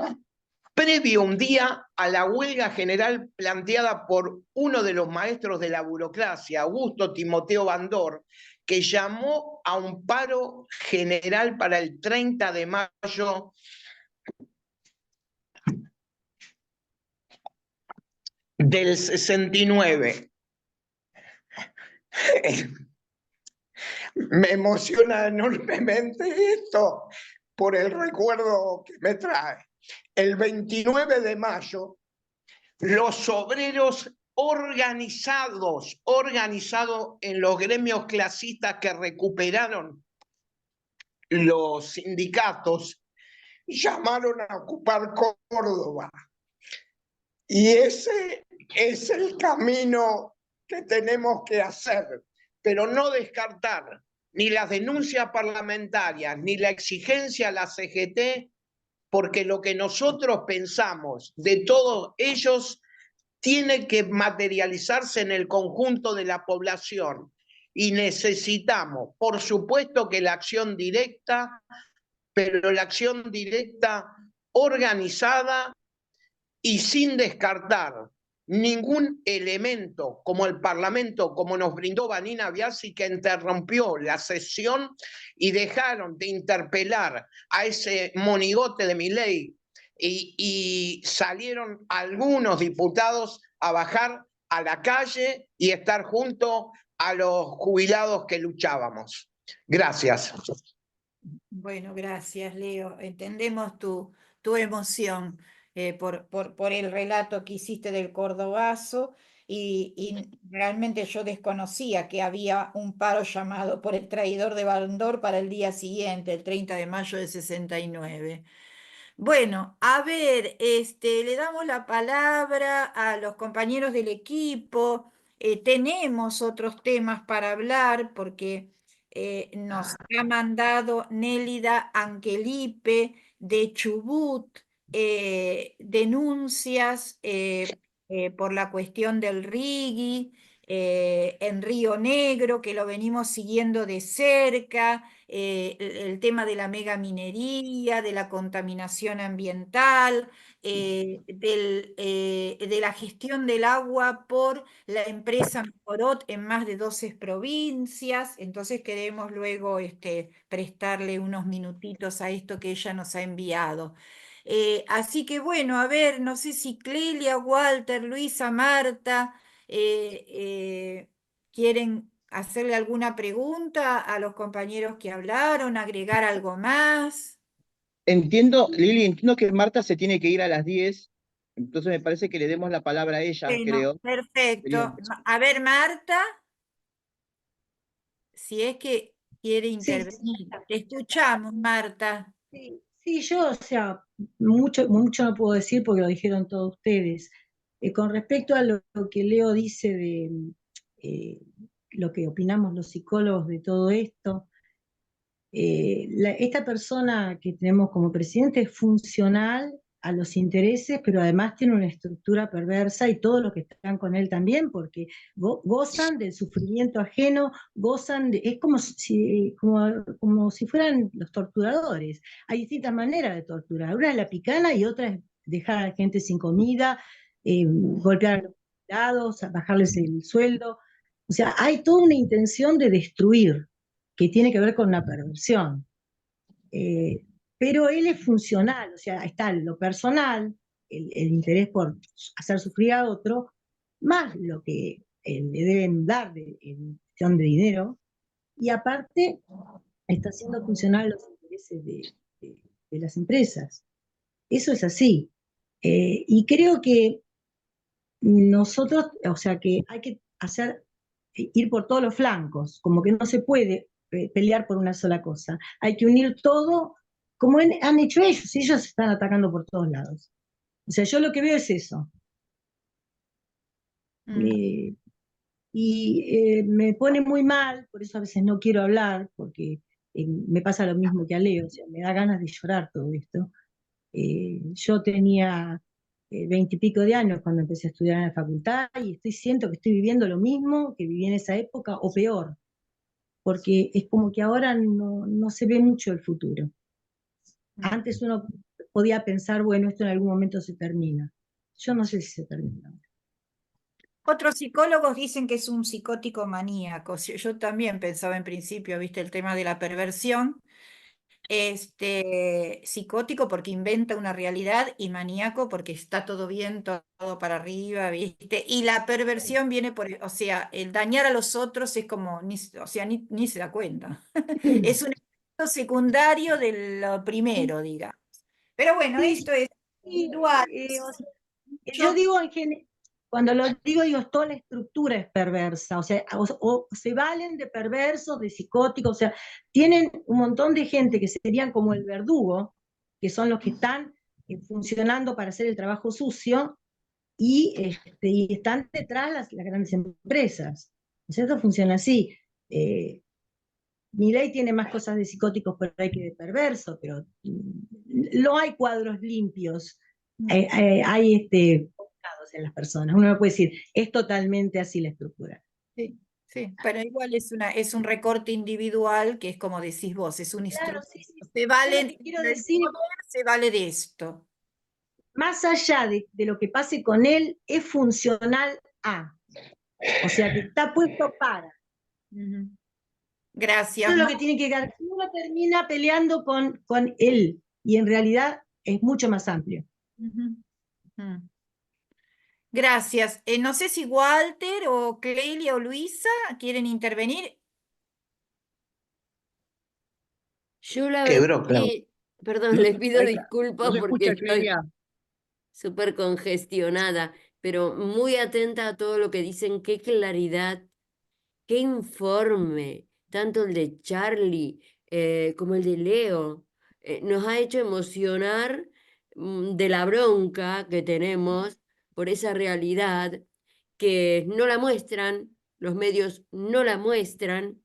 previo un día a la huelga general planteada por uno de los maestros de la burocracia, Augusto Timoteo Bandor, que llamó a un paro general para el 30 de mayo del 69. Me emociona enormemente esto por el recuerdo que me trae. El 29 de mayo, los obreros organizados en los gremios clasistas que recuperaron los sindicatos, llamaron a ocupar Córdoba. Y ese es el camino que tenemos que hacer, pero no descartar ni las denuncias parlamentarias, ni la exigencia a la CGT, porque lo que nosotros pensamos de todos ellos tiene que materializarse en el conjunto de la población. Y necesitamos, por supuesto, que la acción directa, pero la acción directa organizada y sin descartar ningún elemento, como el Parlamento, como nos brindó Vanina Biasi, que interrumpió la sesión y dejaron de interpelar a ese monigote de Milei y salieron algunos diputados a bajar a la calle y estar junto a los jubilados que luchábamos. Gracias. Bueno, gracias, Leo. Entendemos tu emoción por el relato que hiciste del Cordobazo y realmente yo desconocía que había un paro llamado por el traidor de Bandor para el día siguiente, el 30 de mayo de 69. Bueno, a ver, le damos la palabra a los compañeros del equipo. Tenemos otros temas para hablar porque nos ha mandado Nélida Angelipe de Chubut denuncias por la cuestión del Rigui en Río Negro, que lo venimos siguiendo de cerca, el tema de la megaminería, de la contaminación ambiental, de la gestión del agua por la empresa Mecorot en más de 12 provincias. Entonces queremos luego prestarle unos minutitos a esto que ella nos ha enviado. Así que bueno, a ver, no sé si Clelia, Walter, Luisa, Marta quieren hacerle alguna pregunta a los compañeros que hablaron, agregar algo más. Entiendo, Lili, entiendo que Marta se tiene que ir a las 10, entonces me parece que le demos la palabra a ella, Bueno, creo. perfecto. Sería- A ver, Marta, si es que quiere Sí, intervenir. Te escuchamos, Marta. sí, yo, o sea, mucho no puedo decir porque lo dijeron todos ustedes. Con respecto a lo que Leo dice de eh, lo que opinamos los psicólogos de todo esto, esta persona que tenemos como presidente es funcional a los intereses, pero además tiene una estructura perversa y todos los que están con él también, porque gozan del sufrimiento ajeno, es como si fueran los torturadores. Hay distintas maneras de torturar, una es la picana y otra es dejar a la gente sin comida, golpear a los empleados, bajarles el sueldo. O sea, hay toda una intención de destruir que tiene que ver con una perversión. Pero él es funcional, o sea, está lo personal, el interés por hacer sufrir a otro, más lo que le deben dar en cuestión de dinero, y aparte está haciendo funcionar los intereses de las empresas. Eso es así. Y creo que nosotros, o sea, que hay que ir por todos los flancos, como que no se puede pelear por una sola cosa. Hay que unir todo, como han hecho ellos, y ellos están atacando por todos lados. O sea, yo lo que veo es eso. Mm. Me pone muy mal, por eso a veces no quiero hablar, porque me pasa lo mismo que a Leo, o sea, me da ganas de llorar todo esto. Yo tenía 20 y pico de años cuando empecé a estudiar en la facultad y siento que estoy viviendo lo mismo que viví en esa época o peor. porque es como que ahora no se ve mucho el futuro. Antes uno podía pensar, bueno, esto en algún momento se termina. Yo no sé si se termina. Otros psicólogos dicen que es un psicótico maníaco. Yo también pensaba en principio, viste, el tema de la perversión. Psicótico porque inventa una realidad y maníaco porque está todo bien, todo para arriba, ¿viste? Y la perversión viene por, o sea, el dañar a los otros es como, o sea, ni se da cuenta. Es un efecto secundario de lo primero, digamos. Pero bueno, Sí, esto es sí, individual. o sea, yo digo en general, cuando lo digo, toda la estructura es perversa, o sea, o se valen de perversos, de psicóticos, o sea, tienen un montón de gente que serían como el verdugo, que son los que están funcionando para hacer el trabajo sucio, y están detrás las grandes empresas. O sea, esto funciona así. Milei tiene más cosas de psicóticos por ahí que de perverso, pero no hay cuadros limpios. Hay pecados en las personas. Uno no puede decir, es totalmente así la estructura. Sí, sí, pero igual es un recorte individual que es como decís vos, es un Claro, instrumento. sí, sí. Se Yo lo vale que quiero del decir, poder, se vale de esto. más allá de lo que pase con él, es funcional a. O sea, que está puesto para. Ujú. Eso Gracias, es lo que tiene que quedar. Uno termina peleando con él, y en realidad es mucho más amplio. Ujú. Ujú. Gracias. No sé si Walter o Clelia o Luisa quieren intervenir. Yo la verdad Quebró, Claudia. que, perdón, les pido disculpas ¿Nos porque escucha, estoy Clelia? súper congestionada, pero muy atenta a todo lo que dicen. Qué claridad, qué informe, tanto el de Charlie como el de Leo. Nos ha hecho emocionar de la bronca que tenemos por esa realidad que no la muestran, los medios no la muestran,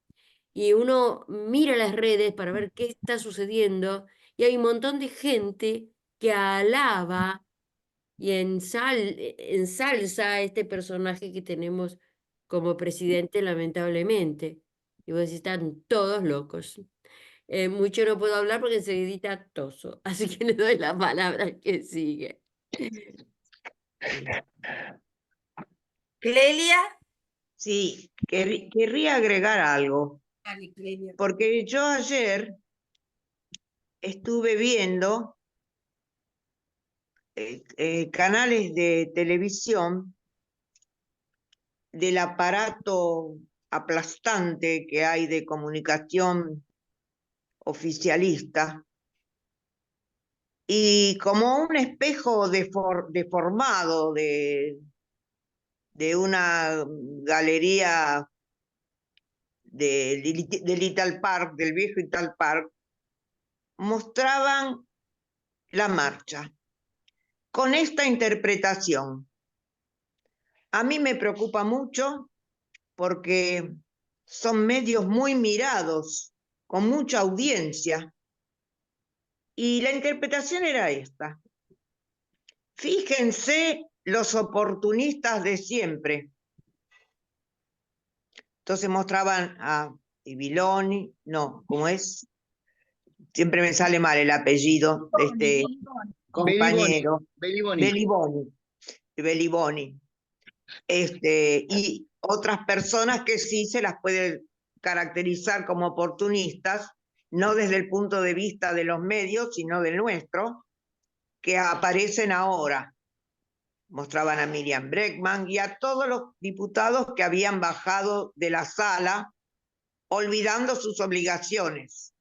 y uno mira las redes para ver qué está sucediendo, y hay un montón de gente que alaba y ensalza a este personaje que tenemos como presidente, lamentablemente. Y vos decís, están todos locos. Mucho no puedo hablar porque enseguidita toso, así que le doy la palabra al que sigue. Clelia. Sí, querría agregar algo, Dale, Clelia. porque yo ayer estuve viendo canales de televisión del aparato aplastante que hay de comunicación oficialista, y como un espejo deformado de una galería de Little Park, del viejo Little Park, mostraban la marcha con esta interpretación. A mí me preocupa mucho porque son medios muy mirados, con mucha audiencia, y la interpretación era esta. Fíjense los oportunistas de siempre. Entonces mostraban a Ibiloni, no, ¿cómo es? Siempre me sale mal el apellido de este compañero. Beliboni. Beliboni. Y otras personas que sí se las puede caracterizar como oportunistas, no desde el punto de vista de los medios, sino del nuestro, que aparecen ahora. Mostraban a Miriam Bregman y a todos los diputados que habían bajado de la sala, olvidando sus obligaciones.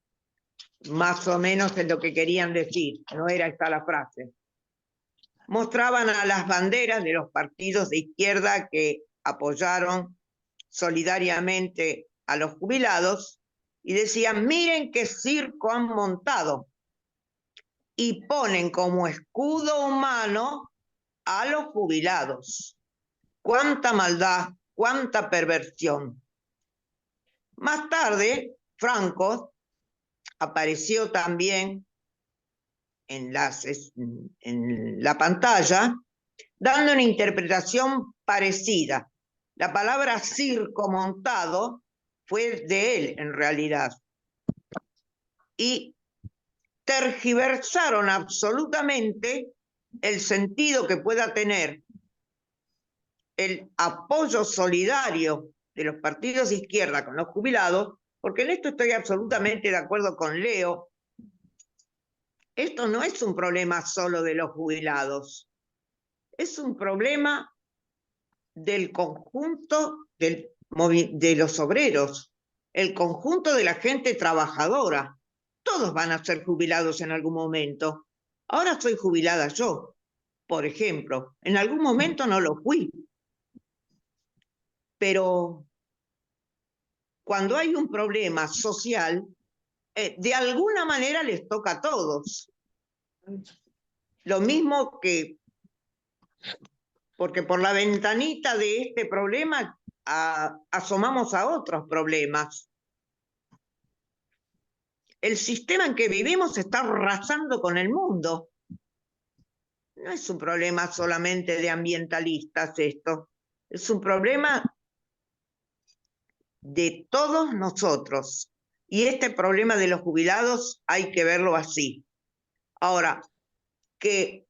Más o menos es lo que querían decir, no era esta la frase. Mostraban a las banderas de los partidos de izquierda que apoyaron solidariamente a los jubilados y decían, miren qué circo han montado, y ponen como escudo humano a los jubilados. Cuánta maldad, cuánta perversión. Más tarde, Franco apareció también en la pantalla, dando una interpretación parecida. La palabra circo montado fue de él en realidad. Y tergiversaron absolutamente el sentido que pueda tener el apoyo solidario de los partidos de izquierda con los jubilados, porque en esto estoy absolutamente de acuerdo con Leo. Esto no es un problema solo de los jubilados, es un problema del conjunto de los obreros, el conjunto de la gente trabajadora. Todos van a ser jubilados en algún momento. Ahora soy jubilada yo, por ejemplo. En algún momento no lo fui. Pero cuando hay un problema social, de alguna manera les toca a todos. Lo mismo que, porque por la ventanita de este problema asomamos a otros problemas. El sistema en que vivimos está arrasando con el mundo. No es un problema solamente de ambientalistas esto, es un problema de todos nosotros. Y este problema de los jubilados hay que verlo así. Ahora, que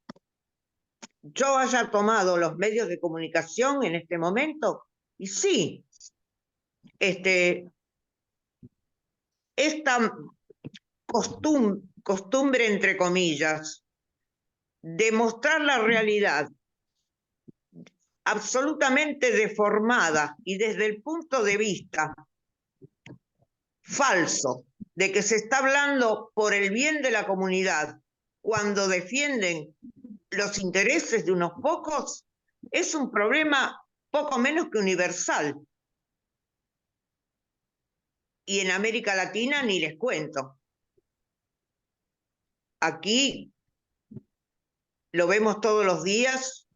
yo haya tomado los medios de comunicación en este momento, y sí, esta costumbre, entre comillas, de mostrar la realidad absolutamente deformada y desde el punto de vista falso de que se está hablando por el bien de la comunidad cuando defienden los intereses de unos pocos, es un problema poco menos que universal. Y en América Latina ni les cuento. Aquí lo vemos todos los días,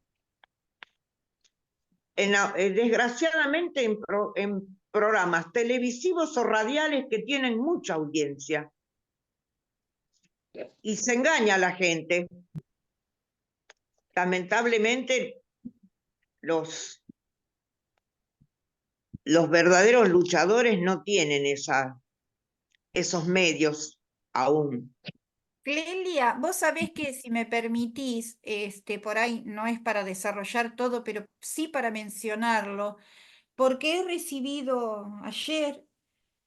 desgraciadamente en programas televisivos o radiales que tienen mucha audiencia. Y se engaña a la gente. Lamentablemente, los verdaderos luchadores no tienen esos medios aún. Clelia, vos sabés que si me permitís, por ahí no es para desarrollar todo, pero sí para mencionarlo, porque he recibido ayer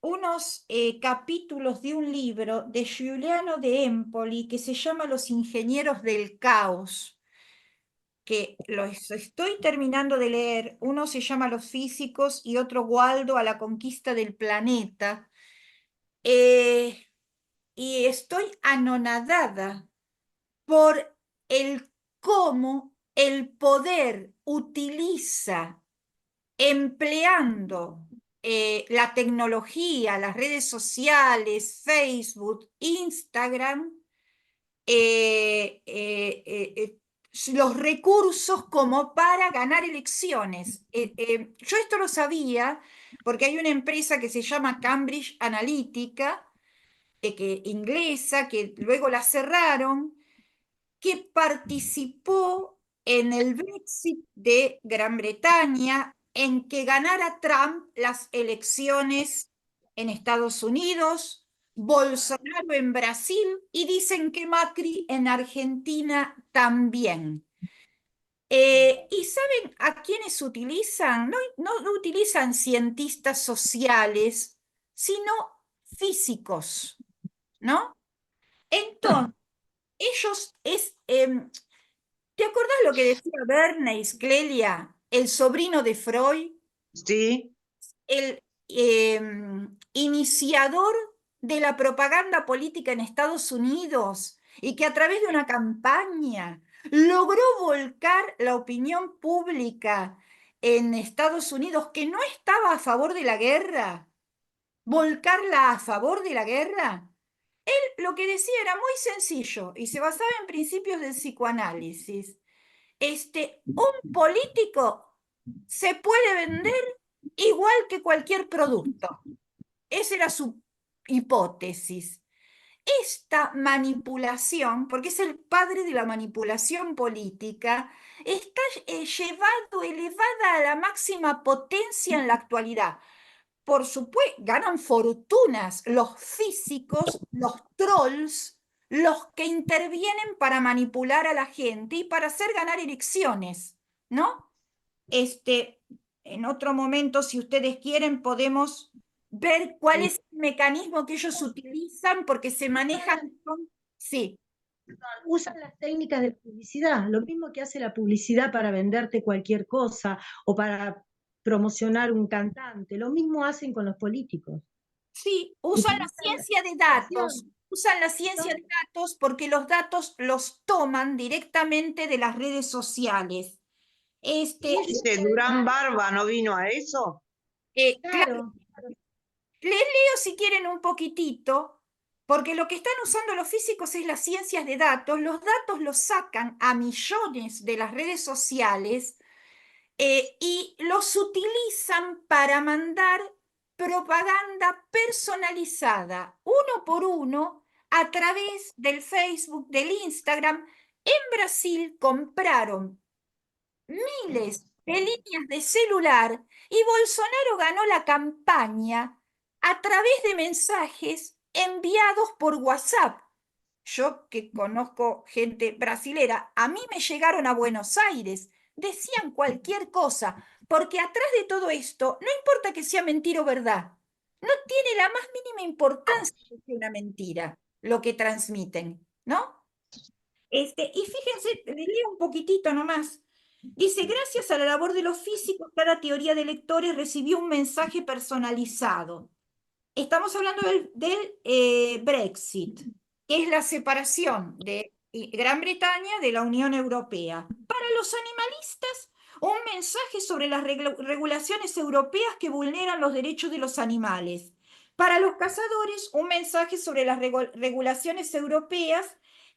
unos capítulos de un libro de Giuliano de Empoli que se llama Los Ingenieros del Caos, que los estoy terminando de leer. Uno se llama Los Físicos y otro Waldo a la Conquista del Planeta. Y estoy anonadada por el cómo el poder utiliza, empleando la tecnología, las redes sociales, Facebook, Instagram, los recursos como para ganar elecciones. Yo esto lo sabía porque hay una empresa que se llama Cambridge Analytica, inglesa, que luego la cerraron, que participó en el Brexit de Gran Bretaña, en que ganara Trump las elecciones en Estados Unidos, Bolsonaro en Brasil y dicen que Macri en Argentina también. ¿Y saben a quiénes utilizan? No utilizan cientistas sociales, sino físicos, ¿no? Entonces, ellos ¿te acordás lo que decía Bernays, Clelia, el sobrino de Freud? Sí. El iniciador de la propaganda política en Estados Unidos y que a través de una campaña logró volcar la opinión pública en Estados Unidos que no estaba a favor de la guerra, volcarla a favor de la guerra. Él lo que decía era muy sencillo y se basaba en principios del psicoanálisis. Un político se puede vender igual que cualquier producto. Esa era su hipótesis. Esta manipulación, porque es el padre de la manipulación política, está elevada a la máxima potencia en la actualidad. por supuesto, ganan fortunas los físicos, los trolls, los que intervienen para manipular a la gente y para hacer ganar elecciones, ¿no? En otro momento, si ustedes quieren, podemos ver cuál es el mecanismo que ellos utilizan porque se manejan con... Sí, Usan las técnicas de publicidad, lo mismo que hace la publicidad para venderte cualquier cosa o para promocionar un cantante, lo mismo hacen con los políticos. sí, usan la Utilizan la ciencia de datos, información. usan la ciencia de datos porque los datos los toman directamente de las redes sociales. Ese Durán Barba no vino a eso. Claro, Claro, les leo si quieren un poquitito, porque lo que están usando los físicos es las ciencias de datos. Los datos los sacan a millones de las redes sociales y los utilizan para mandar propaganda personalizada, uno por uno, a través del Facebook, del Instagram. En Brasil compraron miles de líneas de celular y Bolsonaro ganó la campaña a través de mensajes enviados por WhatsApp. Yo que conozco gente brasilera, a mí me llegaron a Buenos Aires, decían cualquier cosa, porque atrás de todo esto, no importa que sea mentira o verdad, no tiene la más mínima importancia que sea una mentira lo que transmiten, ¿no? Y fíjense, le leo un poquitito nomás. Dice, gracias a la labor de los físicos, cada teoría de lectores recibió un mensaje personalizado. Estamos hablando del Brexit, que es la separación de Gran Bretaña de la Unión Europea. Para los animalistas, un mensaje sobre las regulaciones europeas que vulneran los derechos de los animales. Para los cazadores, un mensaje sobre las regulaciones europeas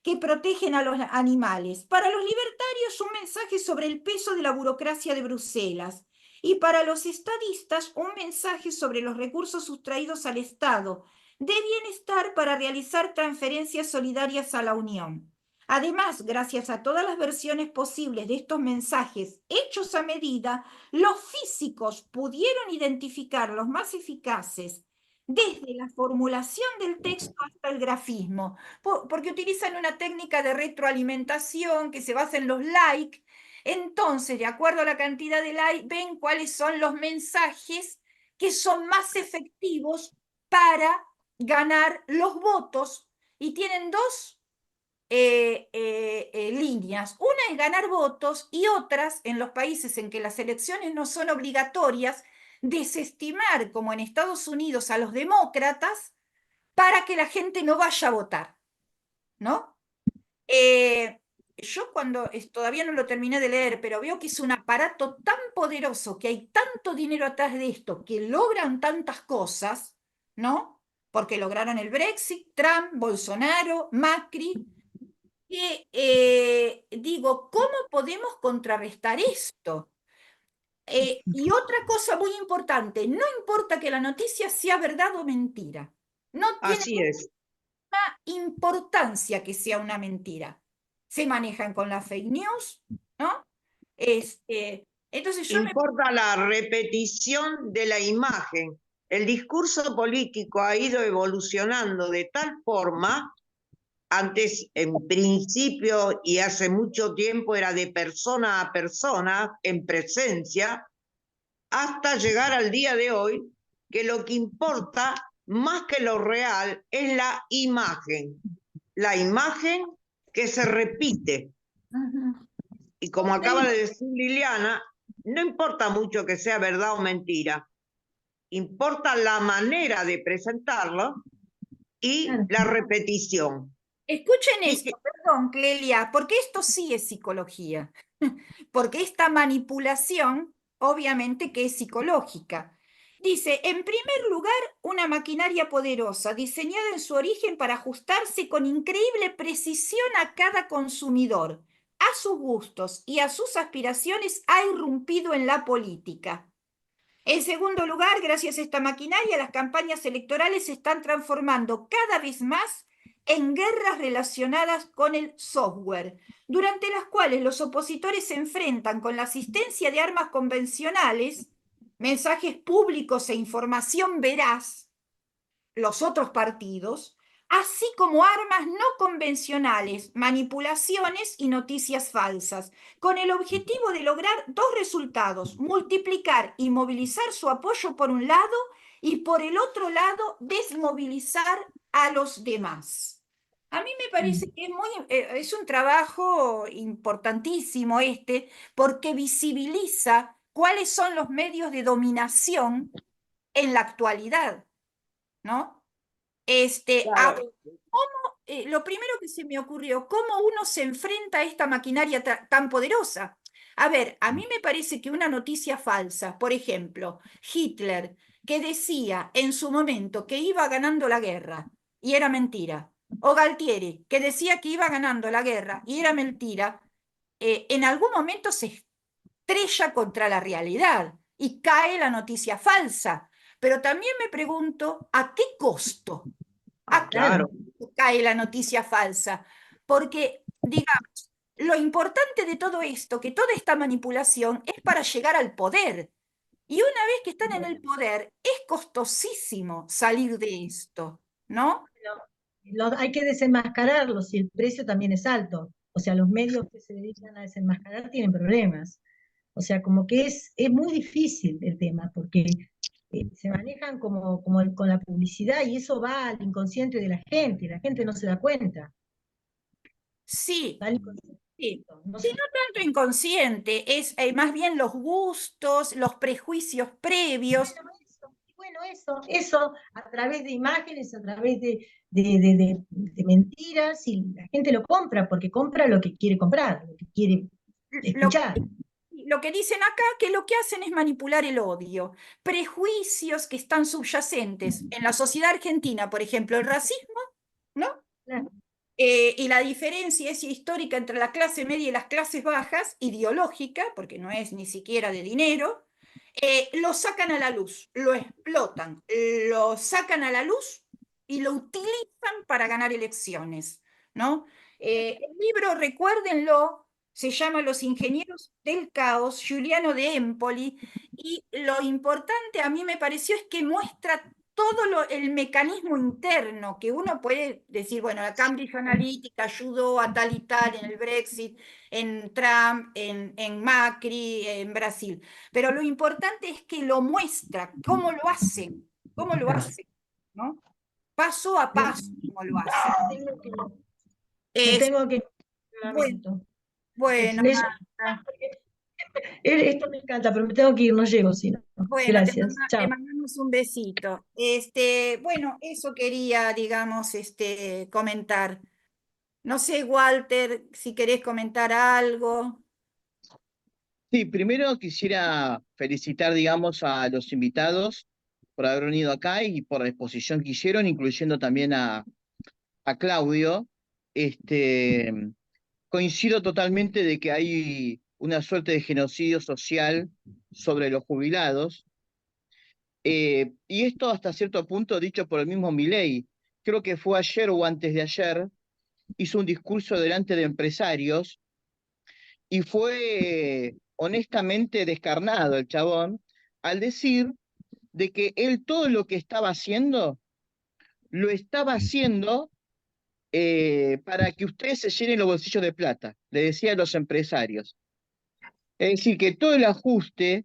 que protegen a los animales. Para los libertarios, un mensaje sobre el peso de la burocracia de Bruselas. Y para los estadistas, un mensaje sobre los recursos sustraídos al Estado de bienestar para realizar transferencias solidarias a la Unión. Además, gracias a todas las versiones posibles de estos mensajes hechos a medida, los físicos pudieron identificar los más eficaces desde la formulación del texto hasta el grafismo, porque utilizan una técnica de retroalimentación que se basa en los likes. Entonces, de acuerdo a la cantidad de likes, ven cuáles son los mensajes que son más efectivos para ganar los votos y tienen dos líneas. Una es ganar votos y otras, en los países en que las elecciones no son obligatorias, desestimar, como en Estados Unidos, a los demócratas para que la gente no vaya a votar, ¿no? Yo todavía no lo terminé de leer, pero veo que es un aparato tan poderoso, que hay tanto dinero atrás de esto, que logran tantas cosas, ¿no? Porque lograron el Brexit, Trump, Bolsonaro, Macri, que digo, ¿cómo podemos contrarrestar esto? Y otra cosa muy importante, no importa que la noticia sea verdad o mentira, no tiene Así es. importancia que sea una mentira. Se manejan con la fake news, ¿no? Entonces Importa la repetición de la imagen. El discurso político ha ido evolucionando de tal forma, antes en principio y hace mucho tiempo era de persona a persona, en presencia, hasta llegar al día de hoy, que lo que importa más que lo real es la imagen que se repite. Y como acaba de decir Liliana, no importa mucho que sea verdad o mentira, importa la manera de presentarlo y la repetición. Escuchen esto, perdón, Clelia, porque esto sí es psicología, porque esta manipulación, obviamente que es psicológica. Dice, en primer lugar, una maquinaria poderosa, diseñada en su origen para ajustarse con increíble precisión a cada consumidor, a sus gustos y a sus aspiraciones, ha irrumpido en la política. En segundo lugar, gracias a esta maquinaria, las campañas electorales se están transformando cada vez más en guerras relacionadas con el software, durante las cuales los opositores se enfrentan con la asistencia de armas convencionales mensajes públicos e información veraz, los otros partidos, así como armas no convencionales, manipulaciones y noticias falsas, con el objetivo de lograr dos resultados: multiplicar y movilizar su apoyo por un lado y por el otro lado desmovilizar a los demás. A mí me parece que es un trabajo importantísimo este, porque visibiliza cuáles son los medios de dominación en la actualidad, ¿no? Claro. Lo primero que se me ocurrió, ¿cómo uno se enfrenta a esta maquinaria tan poderosa? A ver, a mí me parece que una noticia falsa, por ejemplo, Hitler, que decía en su momento que iba ganando la guerra y era mentira, o Galtieri, que decía que iba ganando la guerra y era mentira, en algún momento se estrella contra la realidad y cae la noticia falsa. Pero también me pregunto, ¿a qué costo? ¿A qué Claro. costo cae la noticia falsa? Porque, digamos, lo importante de todo esto, que toda esta manipulación es para llegar al poder. Y una vez que están en el poder, es costosísimo salir de esto, ¿no? Hay que desenmascararlos y el precio también es alto. O sea, los medios que se dedican a desenmascarar tienen problemas. O sea, como que es muy difícil el tema, porque se manejan con la publicidad y eso va al inconsciente de la gente no se da cuenta. Sí, Va al inconsciente, sí. no Sí, se- no tanto inconsciente, es más bien los gustos, los prejuicios previos. Bueno, eso a través de imágenes, a través de mentiras, y la gente lo compra porque compra lo que quiere comprar, lo que quiere Lo que, escuchar. lo que dicen acá, que lo que hacen es manipular el odio, prejuicios que están subyacentes en la sociedad argentina, por ejemplo, el racismo, ¿no? Claro. Y la diferencia es histórica entre la clase media y las clases bajas, ideológica, porque no es ni siquiera de dinero, lo sacan a la luz, lo explotan, lo sacan a la luz y lo utilizan para ganar elecciones, ¿no? El libro, recuérdenlo, se llama Los Ingenieros del Caos, Giuliano de Empoli, y lo importante a mí me pareció es que muestra todo el mecanismo interno que uno puede decir, bueno, la Cambridge Analytica ayudó a tal y tal en el Brexit, en Trump, en Macri, en Brasil. Pero lo importante es que lo muestra, cómo lo hacen, ¿no? Paso a Me, paso, cómo lo hacen. tengo que, me Es, tengo que bueno, lamento. bueno, Marta. Esto me encanta, pero me tengo que ir, no llego si no. Bueno, Gracias. te Chao. mandamos un besito. Bueno, eso quería, digamos, comentar. No sé, Walter, si querés comentar algo. Sí, primero quisiera felicitar, digamos, a los invitados por haber venido acá y por la exposición que hicieron, incluyendo también a Claudio. Este, coincido totalmente de que hay una suerte de genocidio social sobre los jubilados, y esto hasta cierto punto dicho por el mismo Milei. Creo que fue ayer o antes de ayer, hizo un discurso delante de empresarios y fue honestamente descarnado el chabón al decir de que él todo lo que estaba haciendo, lo estaba haciendo para que ustedes se llenen los bolsillos de plata, le decía a los empresarios. Es decir, que todo el ajuste,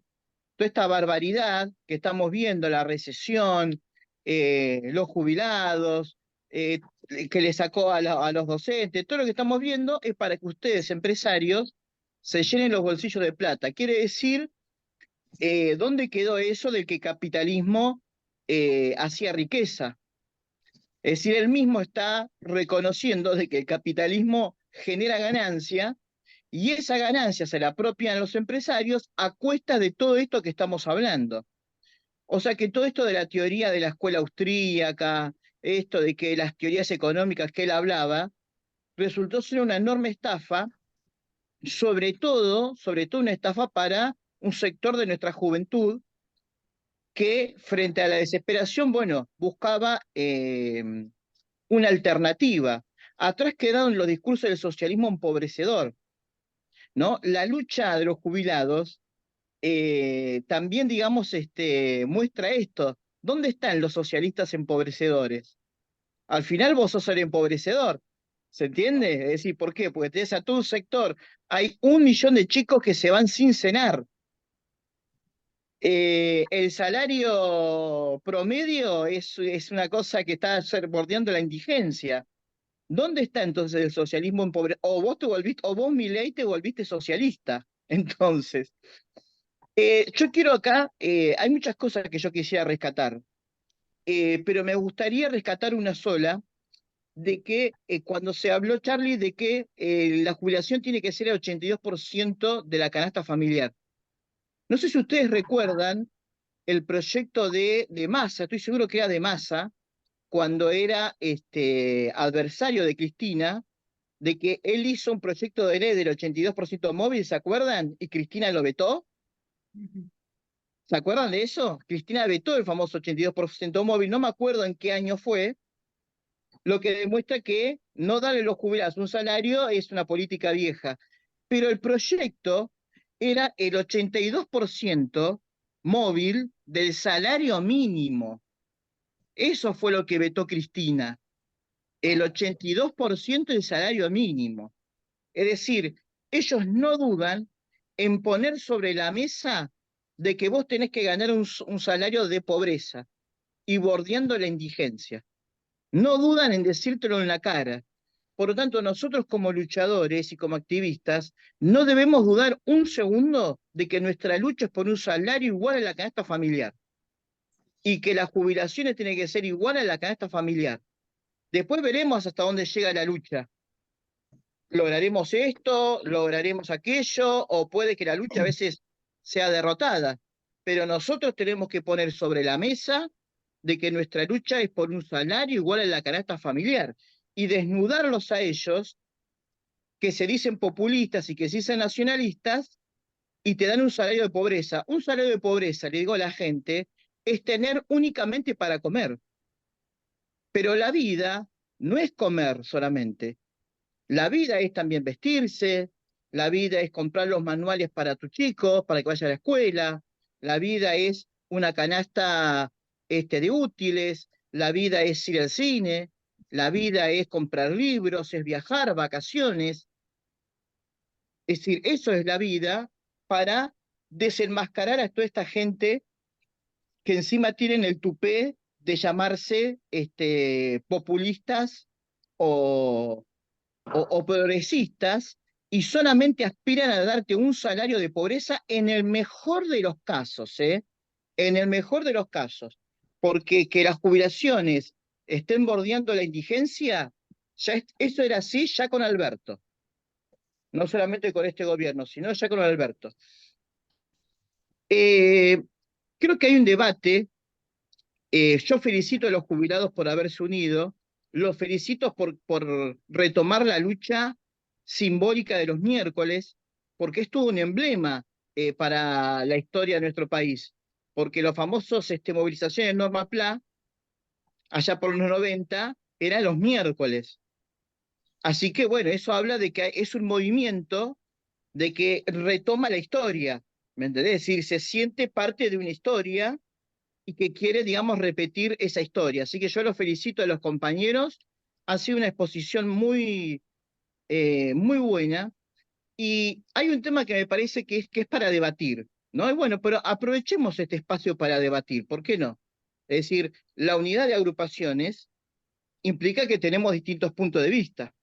toda esta barbaridad que estamos viendo, la recesión, los jubilados, eh, que le sacó a los docentes, todo lo que estamos viendo es para que ustedes, empresarios, se llenen los bolsillos de plata. Quiere decir, ¿dónde quedó eso de que el capitalismo hacía riqueza? Es decir, él mismo está reconociendo de que el capitalismo genera ganancia y esa ganancia se la apropian los empresarios a cuesta de todo esto que estamos hablando. O sea que todo esto de la teoría de la escuela austríaca, esto de que las teorías económicas que él hablaba, resultó ser una enorme estafa, sobre todo una estafa para un sector de nuestra juventud que frente a la desesperación, bueno, buscaba una alternativa. Atrás quedaron los discursos del socialismo empobrecedor, ¿no? La lucha de los jubilados también, digamos, muestra esto. ¿Dónde están los socialistas empobrecedores? Al final vos sos el empobrecedor, ¿se entiende? Es decir, ¿por qué? Porque tenés a todo un sector. Hay 1 millón de chicos que se van sin cenar. El salario promedio es una cosa que está bordeando la indigencia. ¿Dónde está entonces el socialismo O vos te volviste, o vos, Milei, te volviste socialista. Entonces, yo quiero acá, hay muchas cosas que yo quisiera rescatar, pero me gustaría rescatar una sola, de que cuando se habló, Charlie, de que la jubilación tiene que ser el 82% de la canasta familiar. No sé si ustedes recuerdan el proyecto de Massa, estoy seguro que era de Massa, cuando era adversario de Cristina, de que él hizo un proyecto de ley del 82% móvil, ¿se acuerdan? Y Cristina lo vetó. ¿Se acuerdan de eso? Cristina vetó el famoso 82% móvil, no me acuerdo en qué año fue, lo que demuestra que no darle a los jubilados un salario es una política vieja. Pero el proyecto era el 82% móvil del salario mínimo. Eso fue lo que vetó Cristina, el 82% del salario mínimo. Es decir, ellos no dudan en poner sobre la mesa de que vos tenés que ganar un salario de pobreza y bordeando la indigencia. No dudan en decírtelo en la cara. Por lo tanto, nosotros como luchadores y como activistas no debemos dudar un segundo de que nuestra lucha es por un salario igual a la canasta familiar y que las jubilaciones tienen que ser igual a la canasta familiar. Después veremos hasta dónde llega la lucha. Lograremos esto, lograremos aquello, o puede que la lucha a veces sea derrotada, pero nosotros tenemos que poner sobre la mesa de que nuestra lucha es por un salario igual a la canasta familiar y desnudarlos a ellos que se dicen populistas y que se dicen nacionalistas y te dan un salario de pobreza. Un salario de pobreza, le digo a la gente, es tener únicamente para comer. Pero la vida no es comer solamente. La vida es también vestirse, la vida es comprar los manuales para tus chicos, para que vaya a la escuela, la vida es una canasta de útiles, la vida es ir al cine, la vida es comprar libros, es viajar, vacaciones. Es decir, eso es la vida para desenmascarar a toda esta gente que encima tienen el tupé de llamarse populistas o progresistas y solamente aspiran a darte un salario de pobreza en el mejor de los casos, ¿eh? En el mejor de los casos. Porque que las jubilaciones estén bordeando la indigencia, eso era así ya con Alberto. No solamente con este gobierno, sino ya con Alberto. Creo que hay un debate. Yo felicito a los jubilados por haberse unido, los felicito por retomar la lucha simbólica de los miércoles, porque es todo un emblema para la historia de nuestro país, porque los famosos movilizaciones Norma Pla, allá por los 90, eran los miércoles. Así que bueno, eso habla de que es un movimiento de que retoma la historia, ¿me entendés? Es decir, se siente parte de una historia y que quiere, digamos, repetir esa historia. Así que yo los felicito a los compañeros. Ha sido una exposición muy buena. Y hay un tema que me parece que es para debatir, ¿no? Y bueno, pero aprovechemos este espacio para debatir, ¿por qué no? Es decir, la unidad de agrupaciones implica que tenemos distintos puntos de vista.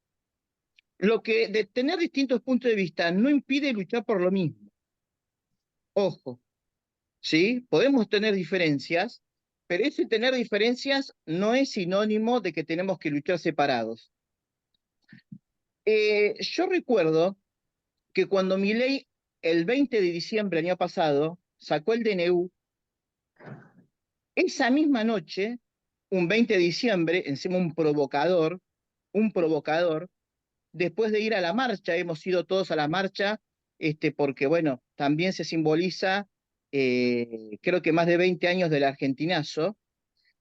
Lo que de tener distintos puntos de vista no impide luchar por lo mismo. Ojo, ¿sí? Podemos tener diferencias, pero ese tener diferencias no es sinónimo de que tenemos que luchar separados. Yo recuerdo que cuando Milei, el 20 de diciembre del año pasado, sacó el DNU, esa misma noche, un 20 de diciembre, encima un provocador, después de ir a la marcha, hemos ido todos a la marcha, porque bueno, también se simboliza, creo que más de 20 años del argentinazo,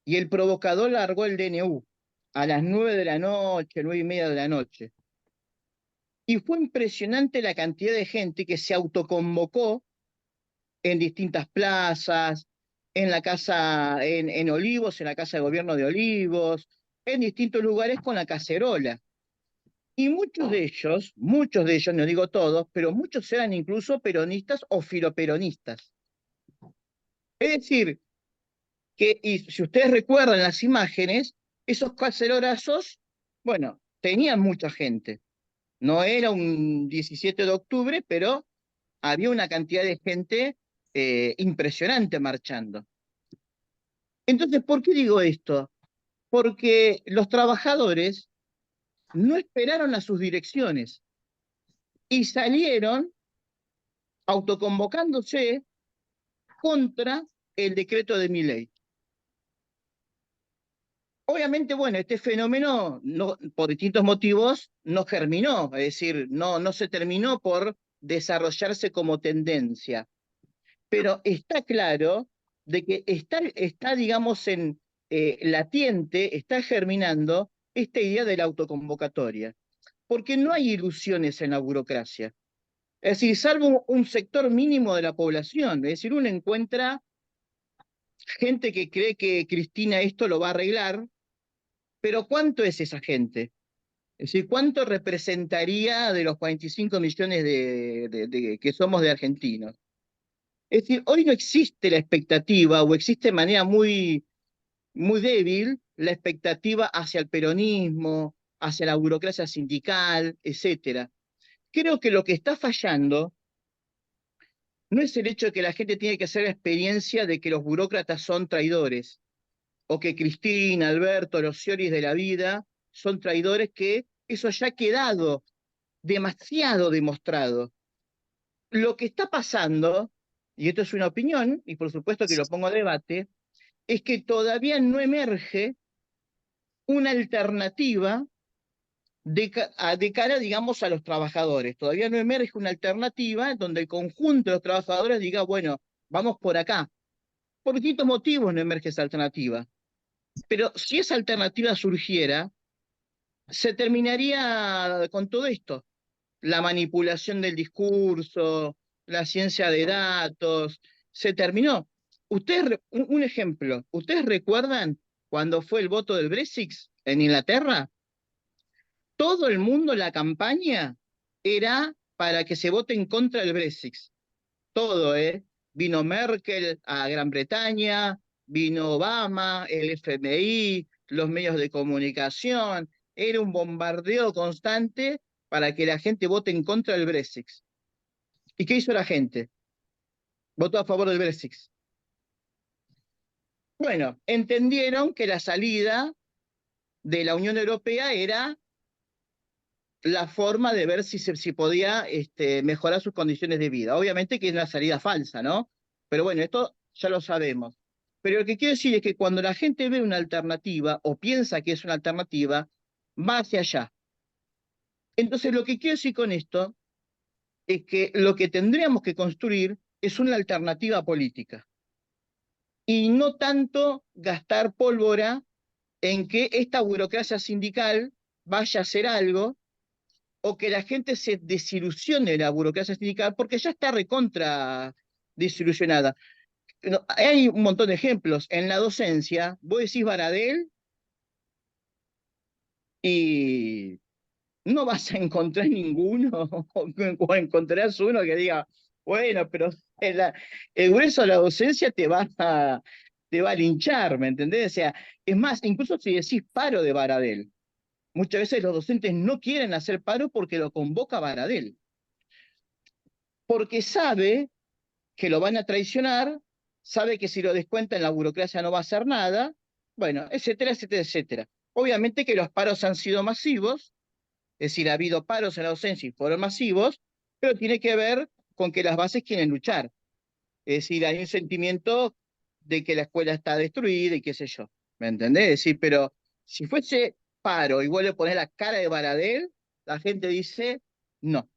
y el provocador largó el DNU a las 9 de la noche, 9:30 de la noche. Y fue impresionante la cantidad de gente que se autoconvocó en distintas plazas, en la casa, en Olivos, en la Casa de Gobierno de Olivos, en distintos lugares con la cacerola. Y muchos de ellos, no digo todos, pero muchos eran incluso peronistas o filoperonistas. Es decir, que, y si ustedes recuerdan las imágenes, esos cacerolazos, bueno, tenían mucha gente. No era un 17 de octubre, pero había una cantidad de gente impresionante marchando. Entonces, ¿por qué digo esto? Porque los trabajadores no esperaron a sus direcciones y salieron autoconvocándose contra el decreto de Milei. Obviamente, bueno, este fenómeno, no, por distintos motivos, no germinó, es decir, no se terminó por desarrollarse como tendencia. Pero está claro de que está digamos, latiente, está germinando esta idea de la autoconvocatoria. Porque no hay ilusiones en la burocracia. Es decir, salvo un sector mínimo de la población. Es decir, uno encuentra gente que cree que Cristina esto lo va a arreglar, pero ¿cuánto es esa gente? Es decir, ¿cuánto representaría de los 45 millones que somos de argentinos? Es decir, hoy no existe la expectativa, o existe de manera muy, muy débil, la expectativa hacia el peronismo, hacia la burocracia sindical, etc. Creo que lo que está fallando no es el hecho de que la gente tiene que hacer la experiencia de que los burócratas son traidores, o que Cristina, Alberto, los Scioris de la vida son traidores, que eso ya ha quedado demasiado demostrado. Lo que está pasando, y esto es una opinión, y por supuesto que lo pongo a debate, es que todavía no emerge una alternativa de cara, digamos, a los trabajadores. Todavía no emerge una alternativa donde el conjunto de los trabajadores diga, bueno, vamos por acá. Por distintos motivos no emerge esa alternativa. Pero si esa alternativa surgiera, se terminaría con todo esto. La manipulación del discurso, la ciencia de datos, se terminó. Ustedes, un ejemplo, ¿ustedes recuerdan cuando fue el voto del Brexit en Inglaterra? Todo el mundo, la campaña era para que se vote en contra del Brexit. Todo, ¿eh? Vino Merkel a Gran Bretaña, vino Obama, el FMI, los medios de comunicación. Era un bombardeo constante para que la gente vote en contra del Brexit. ¿Y qué hizo la gente? Votó a favor del Brexit. Bueno, entendieron que la salida de la Unión Europea era la forma de ver si podía mejorar sus condiciones de vida. Obviamente que es una salida falsa, ¿no? Pero bueno, esto ya lo sabemos. Pero lo que quiero decir es que cuando la gente ve una alternativa o piensa que es una alternativa, va hacia allá. Entonces lo que quiero decir con esto es que lo que tendríamos que construir es una alternativa política. Y no tanto gastar pólvora en que esta burocracia sindical vaya a hacer algo, o que la gente se desilusione de la burocracia sindical, porque ya está recontra desilusionada. No, hay un montón de ejemplos. En la docencia, vos decís Baradel y no vas a encontrar ninguno, o encontrarás uno que diga, bueno, pero el grueso de la docencia te va a linchar, ¿me entendés? O sea, es más, incluso si decís paro de Baradel, muchas veces los docentes no quieren hacer paro porque lo convoca Baradel. Porque sabe que lo van a traicionar, sabe que si lo descuentan la burocracia no va a hacer nada, bueno, etcétera, etcétera, etcétera. Obviamente que los paros han sido masivos, es decir, ha habido paros en la docencia y fueron masivos, pero tiene que ver con que las bases quieren luchar. Es decir, hay un sentimiento de que la escuela está destruida y qué sé yo, ¿me entendés? Es decir, pero si fuese paro y vos le ponés la cara de Baradel, la gente dice no.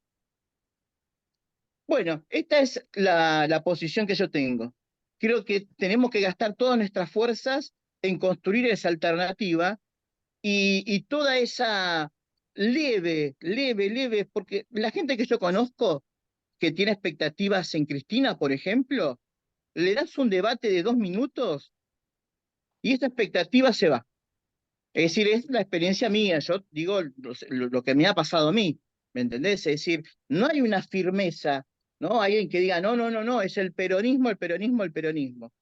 Bueno, esta es la posición que yo tengo. Creo que tenemos que gastar todas nuestras fuerzas en construir esa alternativa y toda esa leve, porque la gente que yo conozco que tiene expectativas en Cristina, por ejemplo, le das un debate de 2 minutos y esta expectativa se va. Es decir, es la experiencia mía, yo digo lo que me ha pasado a mí, ¿me entendés? Es decir, no hay una firmeza, ¿no? Alguien que diga, no, no, no, no, es el peronismo, el peronismo, el peronismo.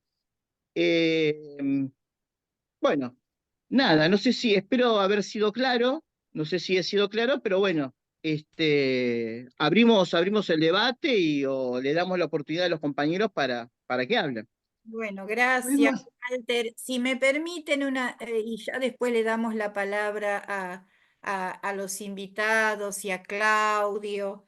Bueno, nada, no sé si, espero haber sido claro, no sé si he sido claro, pero bueno, abrimos el debate o le damos la oportunidad a los compañeros para que hablen. Bueno, No hay gracias, más. Walter. Si me permiten y ya después le damos la palabra a los invitados y a Claudio.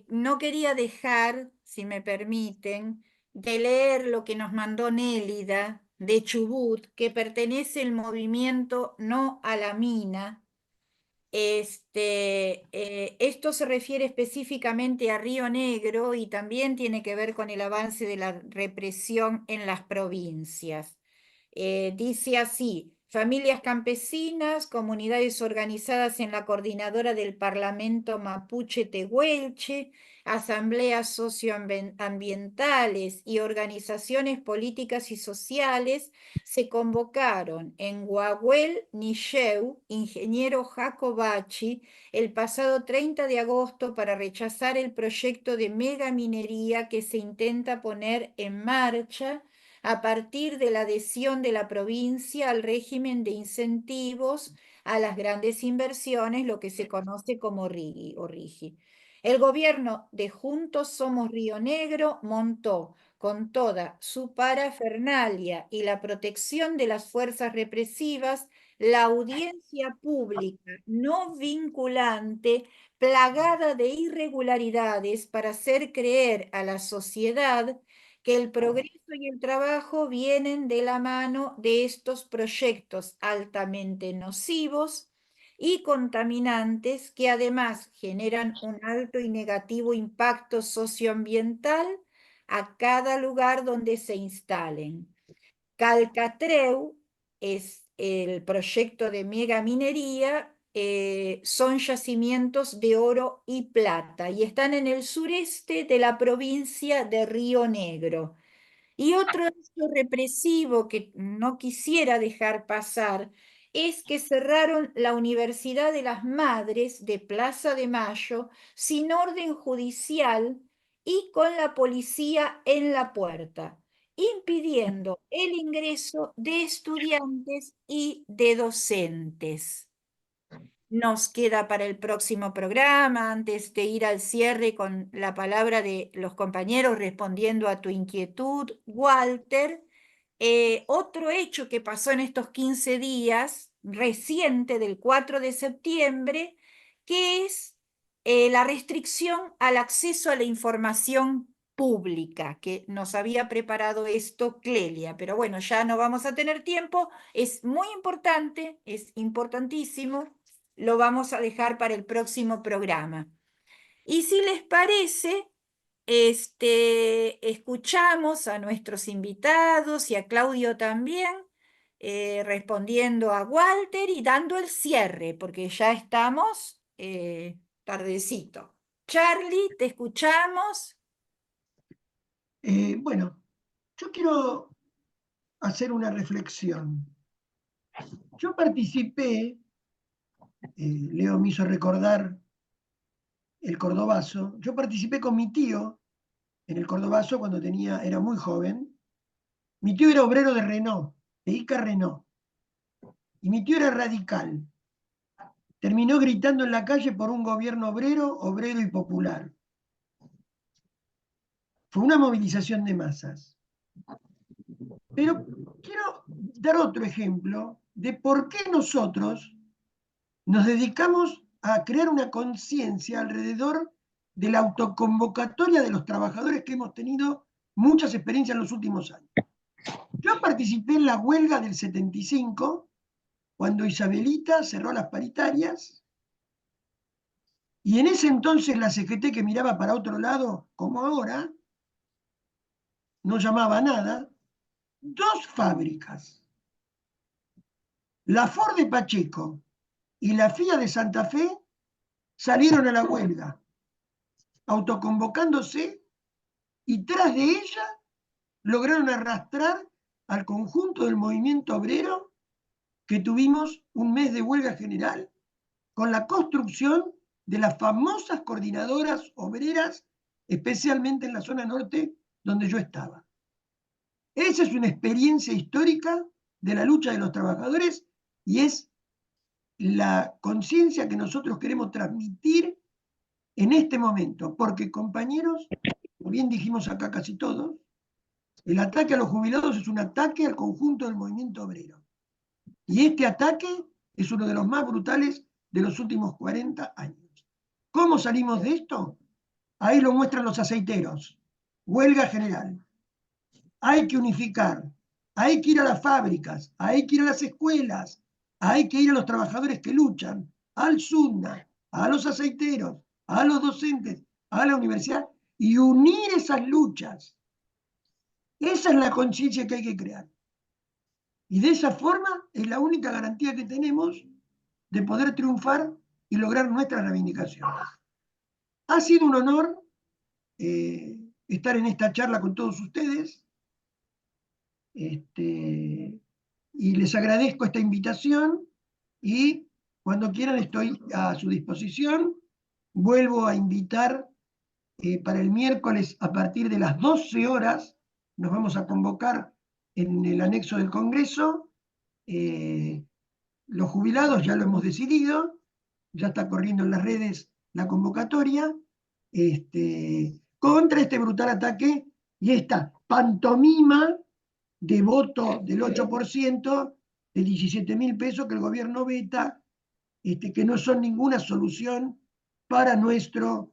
No quería dejar, si me permiten, de leer lo que nos mandó Nélida de Chubut, que pertenece al movimiento No a la Mina. Esto se refiere específicamente a Río Negro y también tiene que ver con el avance de la represión en las provincias. Dice así: familias campesinas, comunidades organizadas en la coordinadora del Parlamento Mapuche Tehuelche, asambleas socioambientales y organizaciones políticas y sociales se convocaron en Guaguel, Nisheu, Ingeniero Jacobachi, el pasado 30 de agosto para rechazar el proyecto de megaminería que se intenta poner en marcha a partir de la adhesión de la provincia al régimen de incentivos a las grandes inversiones, lo que se conoce como RIGI o RIGI. El gobierno de Juntos Somos Río Negro montó con toda su parafernalia y la protección de las fuerzas represivas la audiencia pública no vinculante, plagada de irregularidades, para hacer creer a la sociedad que el progreso y el trabajo vienen de la mano de estos proyectos altamente nocivos y contaminantes que además generan un alto y negativo impacto socioambiental a cada lugar donde se instalen. Calcatreu es el proyecto de megaminería, son yacimientos de oro y plata y están en el sureste de la provincia de Río Negro. Y otro hecho represivo que no quisiera dejar pasar es que cerraron la Universidad de las Madres de Plaza de Mayo sin orden judicial y con la policía en la puerta, impidiendo el ingreso de estudiantes y de docentes. Nos queda para el próximo programa, antes de ir al cierre con la palabra de los compañeros respondiendo a tu inquietud, Walter, otro hecho que pasó en estos 15 días, reciente del 4 de septiembre, que es la restricción al acceso a la información pública, que nos había preparado esto Clelia, pero bueno, ya no vamos a tener tiempo, es muy importante, es importantísimo, lo vamos a dejar para el próximo programa. Y si les parece, escuchamos a nuestros invitados y a Claudio también, respondiendo a Walter y dando el cierre, porque ya estamos tardecito. Charlie, te escuchamos. Bueno, yo quiero hacer una reflexión. Yo participé, Leo me hizo recordar el Cordobazo, yo participé con mi tío en el Cordobazo cuando era muy joven. Mi tío era obrero de Renault, de Ica Renault, y mi tío era radical. Terminó gritando en la calle por un gobierno obrero, obrero y popular. Fue una movilización de masas. Pero quiero dar otro ejemplo de por qué nosotros nos dedicamos a crear una conciencia alrededor de la autoconvocatoria de los trabajadores que hemos tenido muchas experiencias en los últimos años. Yo participé en la huelga del 75, cuando Isabelita cerró las paritarias, y en ese entonces la CGT, que miraba para otro lado, como ahora, no llamaba a nada, 2 fábricas, la Ford de Pacheco y la Fiat de Santa Fe, salieron a la huelga. autoconvocándose, y tras de ella lograron arrastrar al conjunto del movimiento obrero, que tuvimos un mes de huelga general con la construcción de las famosas coordinadoras obreras, especialmente en la zona norte donde yo estaba. Esa es una experiencia histórica de la lucha de los trabajadores y es la conciencia que nosotros queremos transmitir en este momento, porque compañeros, como bien dijimos acá casi todos, el ataque a los jubilados es un ataque al conjunto del movimiento obrero. Y este ataque es uno de los más brutales de los últimos 40 años. ¿Cómo salimos de esto? Ahí lo muestran los aceiteros. Huelga general. Hay que unificar. Hay que ir a las fábricas. Hay que ir a las escuelas. Hay que ir a los trabajadores que luchan, al SUNA, a los aceiteros, a los docentes, a la universidad, y unir esas luchas. Esa es la conciencia que hay que crear. Y de esa forma es la única garantía que tenemos de poder triunfar y lograr nuestras reivindicaciones. Ha sido un honor estar en esta charla con todos ustedes, y les agradezco esta invitación, y cuando quieran estoy a su disposición. Vuelvo a invitar para el miércoles a partir de las 12 horas, nos vamos a convocar en el anexo del Congreso. Los jubilados ya lo hemos decidido, ya está corriendo en las redes la convocatoria, contra este brutal ataque y esta pantomima de voto del 8%, de 17.000 pesos que el gobierno veta, que no son ninguna solución para nuestro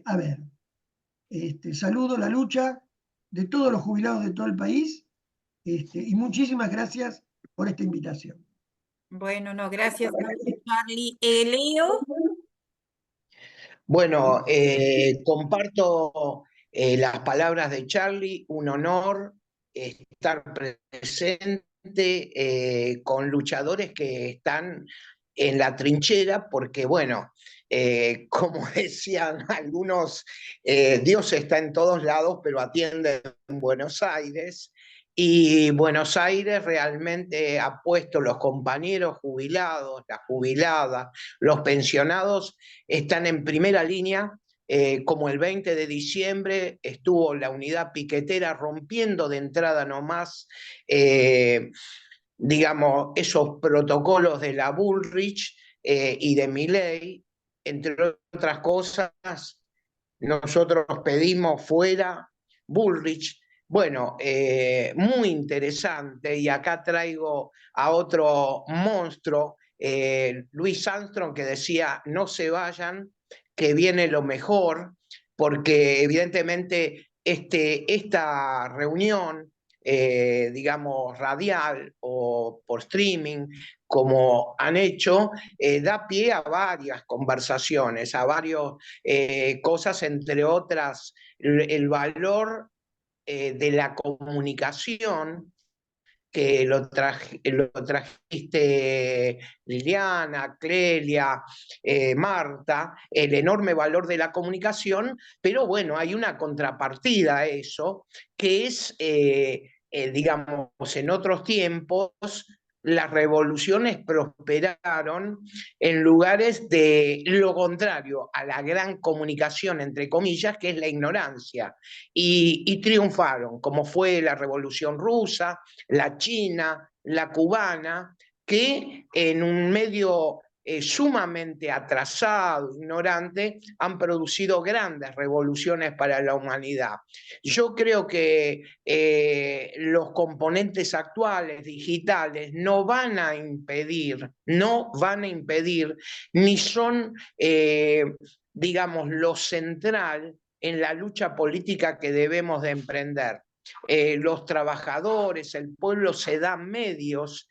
haber. Saludo la lucha de todos los jubilados de todo el país, y muchísimas gracias por esta invitación. Bueno, no, gracias, Charlie. Leo. Bueno, comparto las palabras de Charlie, un honor estar presente con luchadores que están en la trinchera, porque bueno, como decían algunos, Dios está en todos lados, pero atiende en Buenos Aires. Y Buenos Aires realmente ha puesto los compañeros jubilados, las jubiladas, los pensionados, están en primera línea, como el 20 de diciembre estuvo la unidad piquetera rompiendo de entrada nomás, digamos, esos protocolos de la Bullrich y de Milei, entre otras cosas, nosotros pedimos fuera Bullrich. Bueno, muy interesante, y acá traigo a otro monstruo, Louis Armstrong, que decía: no se vayan, que viene lo mejor, porque evidentemente esta reunión, digamos, radial o por streaming, como han hecho, da pie a varias conversaciones, a varias cosas, entre otras, el valor de la comunicación, que lo trajiste Liliana, Clelia, Marta, el enorme valor de la comunicación, pero bueno, hay una contrapartida a eso, que es, digamos, en otros tiempos, las revoluciones prosperaron en lugares de lo contrario a la gran comunicación, entre comillas, que es la ignorancia, y triunfaron, como fue la Revolución Rusa, la china, la cubana, que en un medio sumamente atrasado, ignorante, han producido grandes revoluciones para la humanidad. Yo creo que los componentes actuales, digitales, no van a impedir, ni son, digamos, lo central en la lucha política que debemos de emprender. Los trabajadores, el pueblo se dan medios,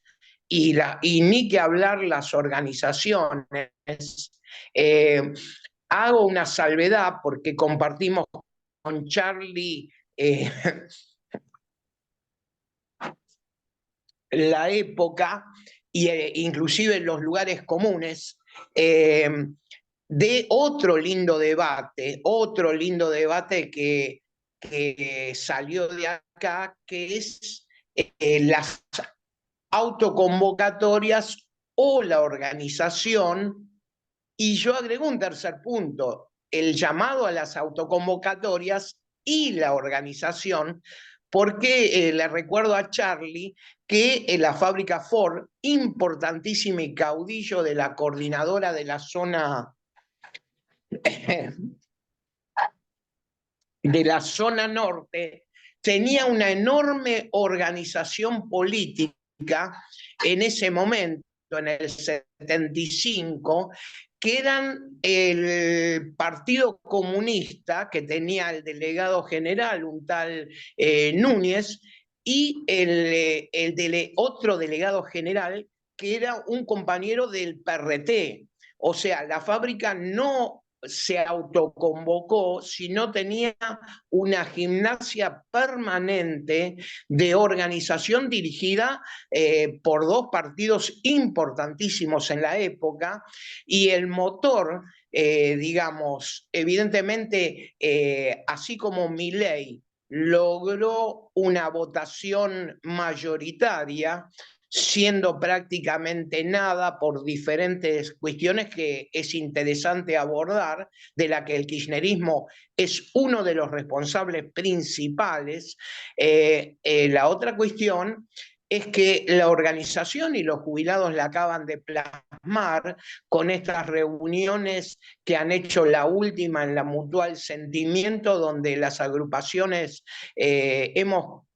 y ni que hablar las organizaciones. Hago una salvedad porque compartimos con Charlie la época, e inclusive los lugares comunes. de otro lindo debate que salió de acá, que es las autoconvocatorias o la organización. Y yo agrego un tercer punto, el llamado a las autoconvocatorias y la organización, porque le recuerdo a Charlie que la fábrica Ford, importantísimo y caudillo de la coordinadora de la zona norte, tenía una enorme organización política en ese momento, en el 75, que eran el Partido Comunista, que tenía el delegado general, un tal Núñez, y otro delegado general, que era un compañero del PRT. O sea, la fábrica no se autoconvocó, sino tenía una gimnasia permanente de organización dirigida por dos partidos importantísimos en la época, y el motor, digamos, evidentemente, así como Milei logró una votación mayoritaria, siendo prácticamente nada por diferentes cuestiones que es interesante abordar, de la que el kirchnerismo es uno de los responsables principales. La otra cuestión es que la organización y los jubilados la acaban de plasmar con estas reuniones que han hecho, la última en la Mutual Sentimiento, donde las agrupaciones hemos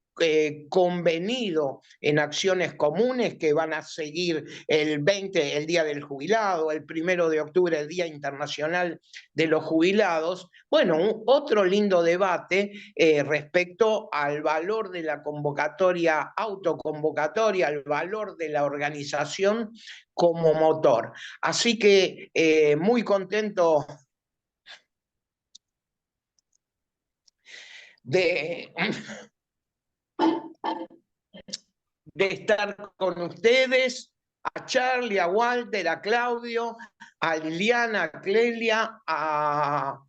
convenido en acciones comunes que van a seguir el 20, el Día del Jubilado, el 1 de octubre, el Día Internacional de los Jubilados. Bueno, otro lindo debate respecto al valor de la convocatoria, autoconvocatoria, al valor de la organización como motor. Así que muy contento de estar con ustedes, a Charlie, a Walter, a Claudio, a Liliana, a Clelia, a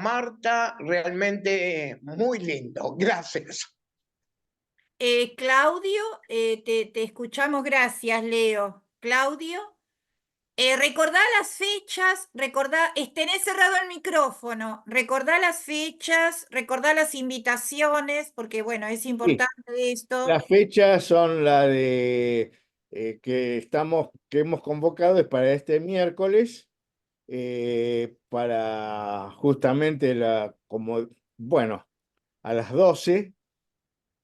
Marta, realmente muy lindo. Gracias. Claudio, te escuchamos, gracias, Leo. Claudio, recordá las fechas, tenés cerrado el micrófono, recordá las fechas, recordá las invitaciones, porque bueno, es Sí, importante esto. las fechas son la de que hemos convocado es para este miércoles, para justamente bueno, a las 12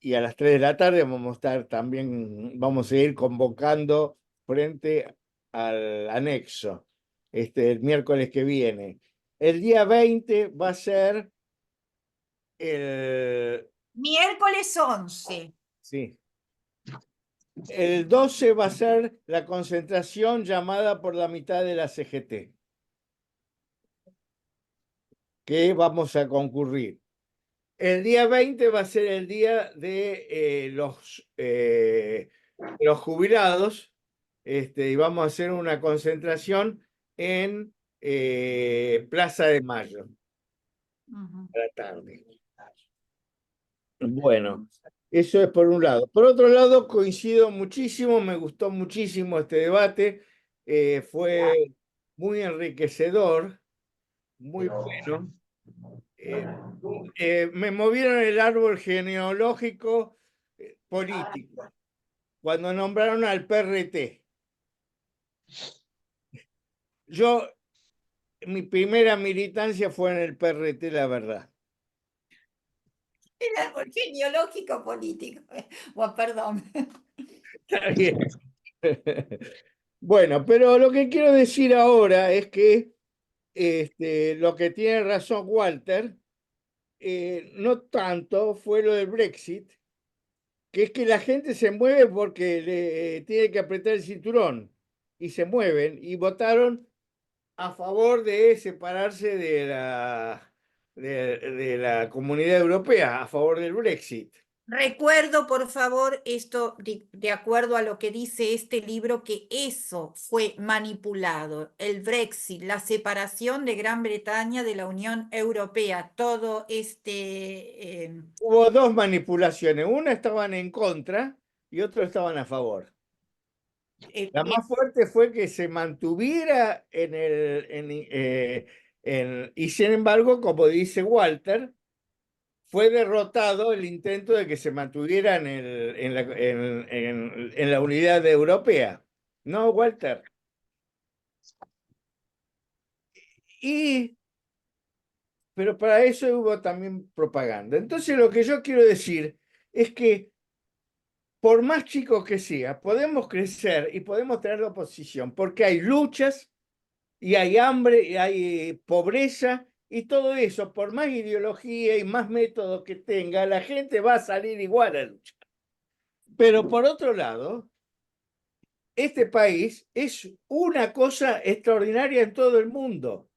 y a las 3 de la tarde vamos a estar también, vamos a ir convocando frente al anexo, el miércoles que viene. El día 20 va a ser el, Miércoles 11. sí, el 12 va a ser la concentración llamada por la mitad de la CGT, que vamos a concurrir. El día 20 va a ser el día de los jubilados, y vamos a hacer una concentración en Plaza de Mayo, a la tarde. Bueno, eso es por un lado. Por otro lado, coincido muchísimo, me gustó muchísimo este debate, fue muy enriquecedor, muy bueno. Me movieron el árbol genealógico político cuando nombraron al PRT. Mi primera militancia fue en el PRT, la verdad. El árbol genealógico político. Bueno, perdón. Está bien. Bueno, pero lo que quiero decir ahora es que lo que tiene razón Walter, no tanto fue lo del Brexit, que es que la gente se mueve porque le tiene que apretar el cinturón y se mueven y votaron a favor de separarse de la Comunidad Europea, a favor del Brexit. Recuerdo, por favor, esto de acuerdo a lo que dice este libro, que eso fue manipulado, el Brexit, la separación de Gran Bretaña de la Unión Europea, todo Hubo dos manipulaciones, una estaban en contra y otra estaban a favor. La más fuerte fue que se mantuviera y sin embargo, como dice Walter, fue derrotado el intento de que se mantuviera en la unidad europea. ¿No, Walter? Pero para eso hubo también propaganda. Entonces lo que yo quiero decir es que por más chicos que sea, podemos crecer y podemos tener la oposición, porque hay luchas y hay hambre y hay pobreza y todo eso, por más ideología y más métodos que tenga, la gente va a salir igual a luchar. Pero por otro lado, este país es una cosa extraordinaria en todo el mundo,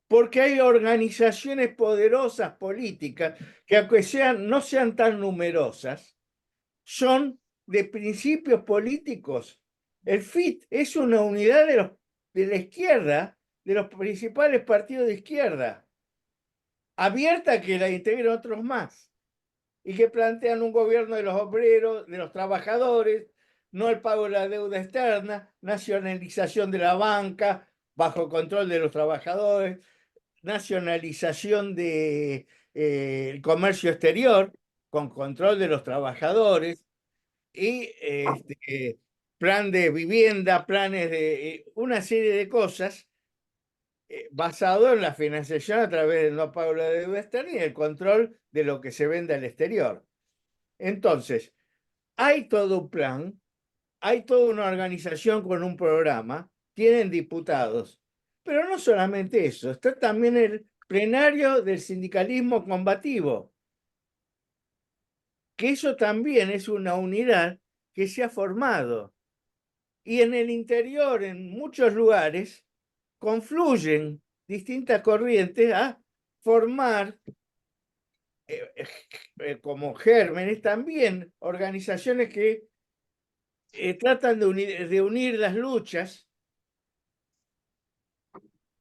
porque hay organizaciones poderosas políticas que aunque no sean tan numerosas, son de principios políticos. El FIT es una unidad de la izquierda, de los principales partidos de izquierda, abierta que la integren otros más, y que plantean un gobierno de los obreros, de los trabajadores, no el pago de la deuda externa, nacionalización de la banca bajo control de los trabajadores, nacionalización del comercio exterior con control de los trabajadores, y plan de vivienda, planes de una serie de cosas basado en la financiación a través del no pago de la deuda externa y el control de lo que se vende al exterior. Entonces, hay todo un plan, hay toda una organización con un programa, tienen diputados, pero no solamente eso, está también el plenario del sindicalismo combativo, que eso también es una unidad que se ha formado. Y en el interior, en muchos lugares, confluyen distintas corrientes a formar, como gérmenes, también organizaciones que tratan de unir las luchas.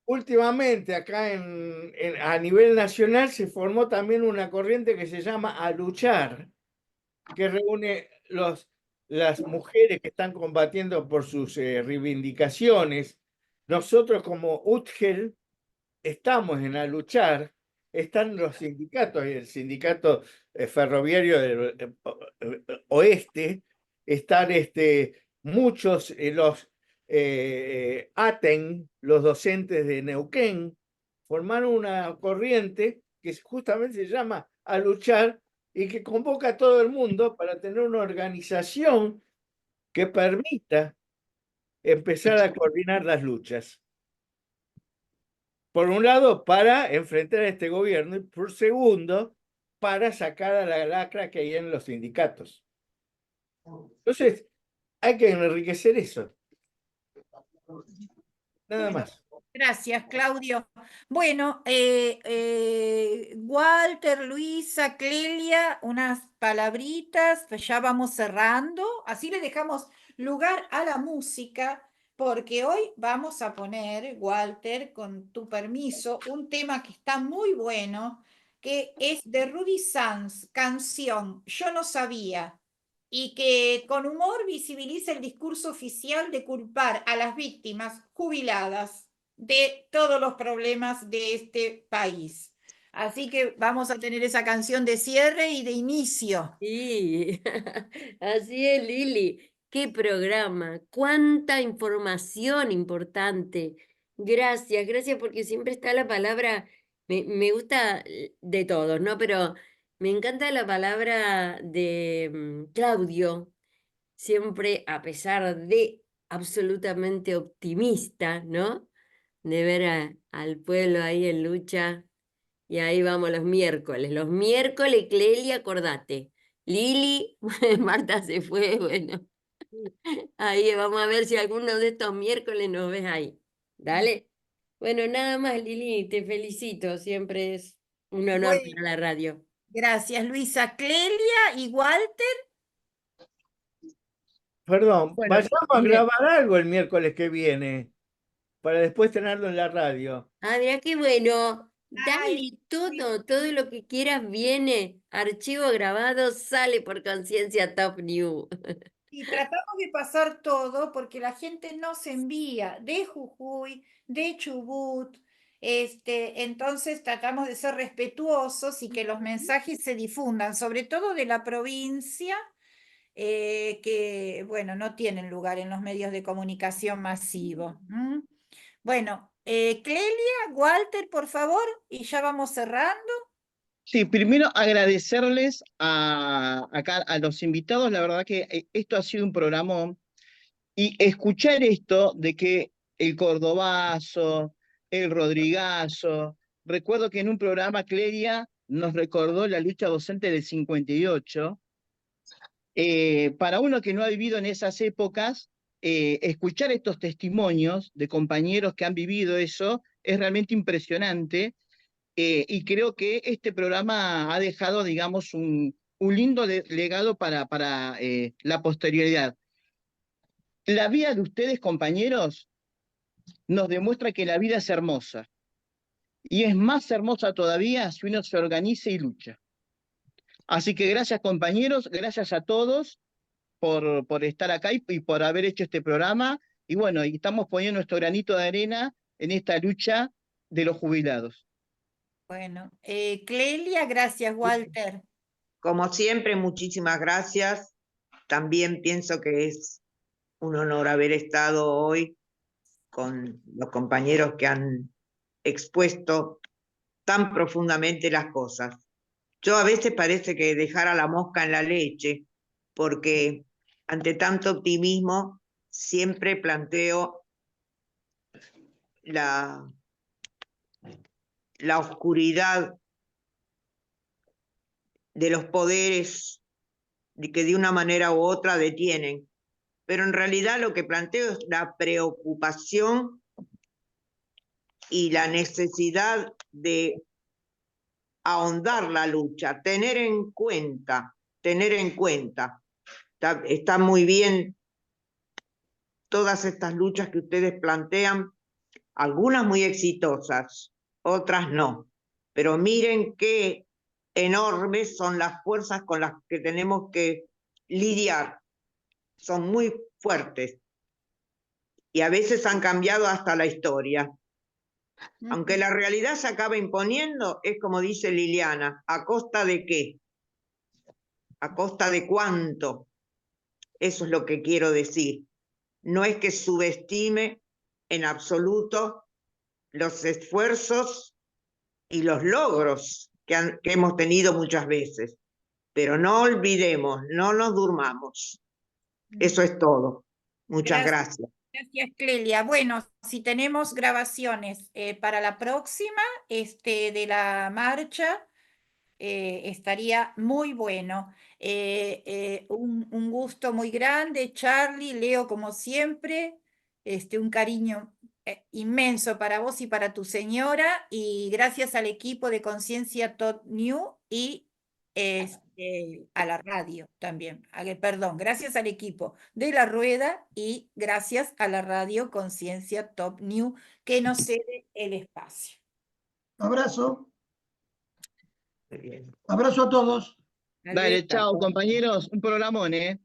Últimamente, acá a nivel nacional, se formó también una corriente que se llama A Luchar, que reúne las mujeres que están combatiendo por sus reivindicaciones. Nosotros como UTGEL estamos en A Luchar, están los sindicatos, el sindicato ferroviario del oeste, están muchos, los ATEN, los docentes de Neuquén, formaron una corriente que justamente se llama A Luchar y que convoca a todo el mundo para tener una organización que permita empezar a coordinar las luchas. Por un lado, para enfrentar a este gobierno y por segundo, para sacar a la lacra que hay en los sindicatos. Entonces, hay que enriquecer eso. Nada más. Gracias, Claudio. Bueno, Walter, Luisa, Clelia, unas palabritas, pues ya vamos cerrando. Así le dejamos lugar a la música, porque hoy vamos a poner, Walter, con tu permiso, un tema que está muy bueno, que es de Rudy Sanz, canción Yo no sabía, y que con humor visibiliza el discurso oficial de culpar a las víctimas jubiladas de todos los problemas de este país. Así que vamos a tener esa canción de cierre y de inicio. Sí, así es, Lili. Qué programa, cuánta información importante. Gracias, gracias porque siempre está la palabra, me gusta de todos, ¿no? Pero me encanta la palabra de Claudio, siempre a pesar de absolutamente optimista, ¿no? De ver al pueblo ahí en lucha. Y ahí vamos los miércoles. Los miércoles, Clelia, acordate. Lili, Marta se fue, bueno. Ahí vamos a ver si alguno de estos miércoles nos ves ahí. Dale. Bueno, nada más, Lili, te felicito. Siempre es un honor Bueno, para la radio. Gracias, Luisa. Clelia y Walter. Perdón, Bueno, vayamos a bien. grabar algo el miércoles que viene, para después tenerlo en la radio. Ah, mira qué bueno. Ay, Dale, todo lo que quieras viene. Archivo grabado sale por Conciencia Top New. y tratamos de pasar todo porque la gente nos envía de Jujuy, de Chubut, entonces tratamos de ser respetuosos y que los mensajes se difundan, sobre todo de la provincia, que, bueno, no tienen lugar en los medios de comunicación masivos. Bueno, Clelia, Walter, por favor, y ya vamos cerrando. Sí, primero agradecerles acá a los invitados. La verdad que esto ha sido un programón. Y escuchar esto de que el cordobazo, el rodrigazo, recuerdo que en un programa Clelia nos recordó la lucha docente del 58. Para uno que no ha vivido en esas épocas, escuchar estos testimonios de compañeros que han vivido eso es realmente impresionante. Y creo que este programa ha dejado, digamos, un lindo legado para la posterioridad. La vida de ustedes, compañeros, nos demuestra que la vida es hermosa. Y es más hermosa todavía si uno se organiza y lucha. Así que gracias, compañeros, gracias a todos por estar acá y por haber hecho este programa. Y bueno, y estamos poniendo nuestro granito de arena en esta lucha de los jubilados. Bueno, Clelia, gracias, Walter. Como siempre, muchísimas gracias. También pienso que es un honor haber estado hoy con los compañeros que han expuesto tan profundamente las cosas. Yo a veces parece que dejara la mosca en la leche, porque ante tanto optimismo siempre planteo la oscuridad de los poderes que de una manera u otra detienen. Pero en realidad lo que planteo es la preocupación y la necesidad de ahondar la lucha, tener en cuenta. Está muy bien todas estas luchas que ustedes plantean, algunas muy exitosas, otras no. Pero miren qué enormes son las fuerzas con las que tenemos que lidiar. Son muy fuertes y a veces han cambiado hasta la historia. Aunque la realidad se acaba imponiendo, es como dice Liliana, ¿a costa de qué? ¿A costa de cuánto? Eso es lo que quiero decir. No es que subestime en absoluto los esfuerzos y los logros que hemos tenido muchas veces, pero no olvidemos, no nos durmamos. Eso es todo. Muchas gracias. Gracias, Clelia. Bueno, si tenemos grabaciones para la próxima, de la marcha, estaría muy bueno. Un gusto muy grande, Charlie, Leo, como siempre, un cariño inmenso para vos y para tu señora, y gracias al equipo de Conciencia Top New y a la radio también. Perdón, gracias al equipo de La Rueda y gracias a la radio Conciencia Top New que nos cede el espacio. Abrazo. Muy bien. Abrazo a todos. Dale, chao, compañeros. Un programón, ¿eh?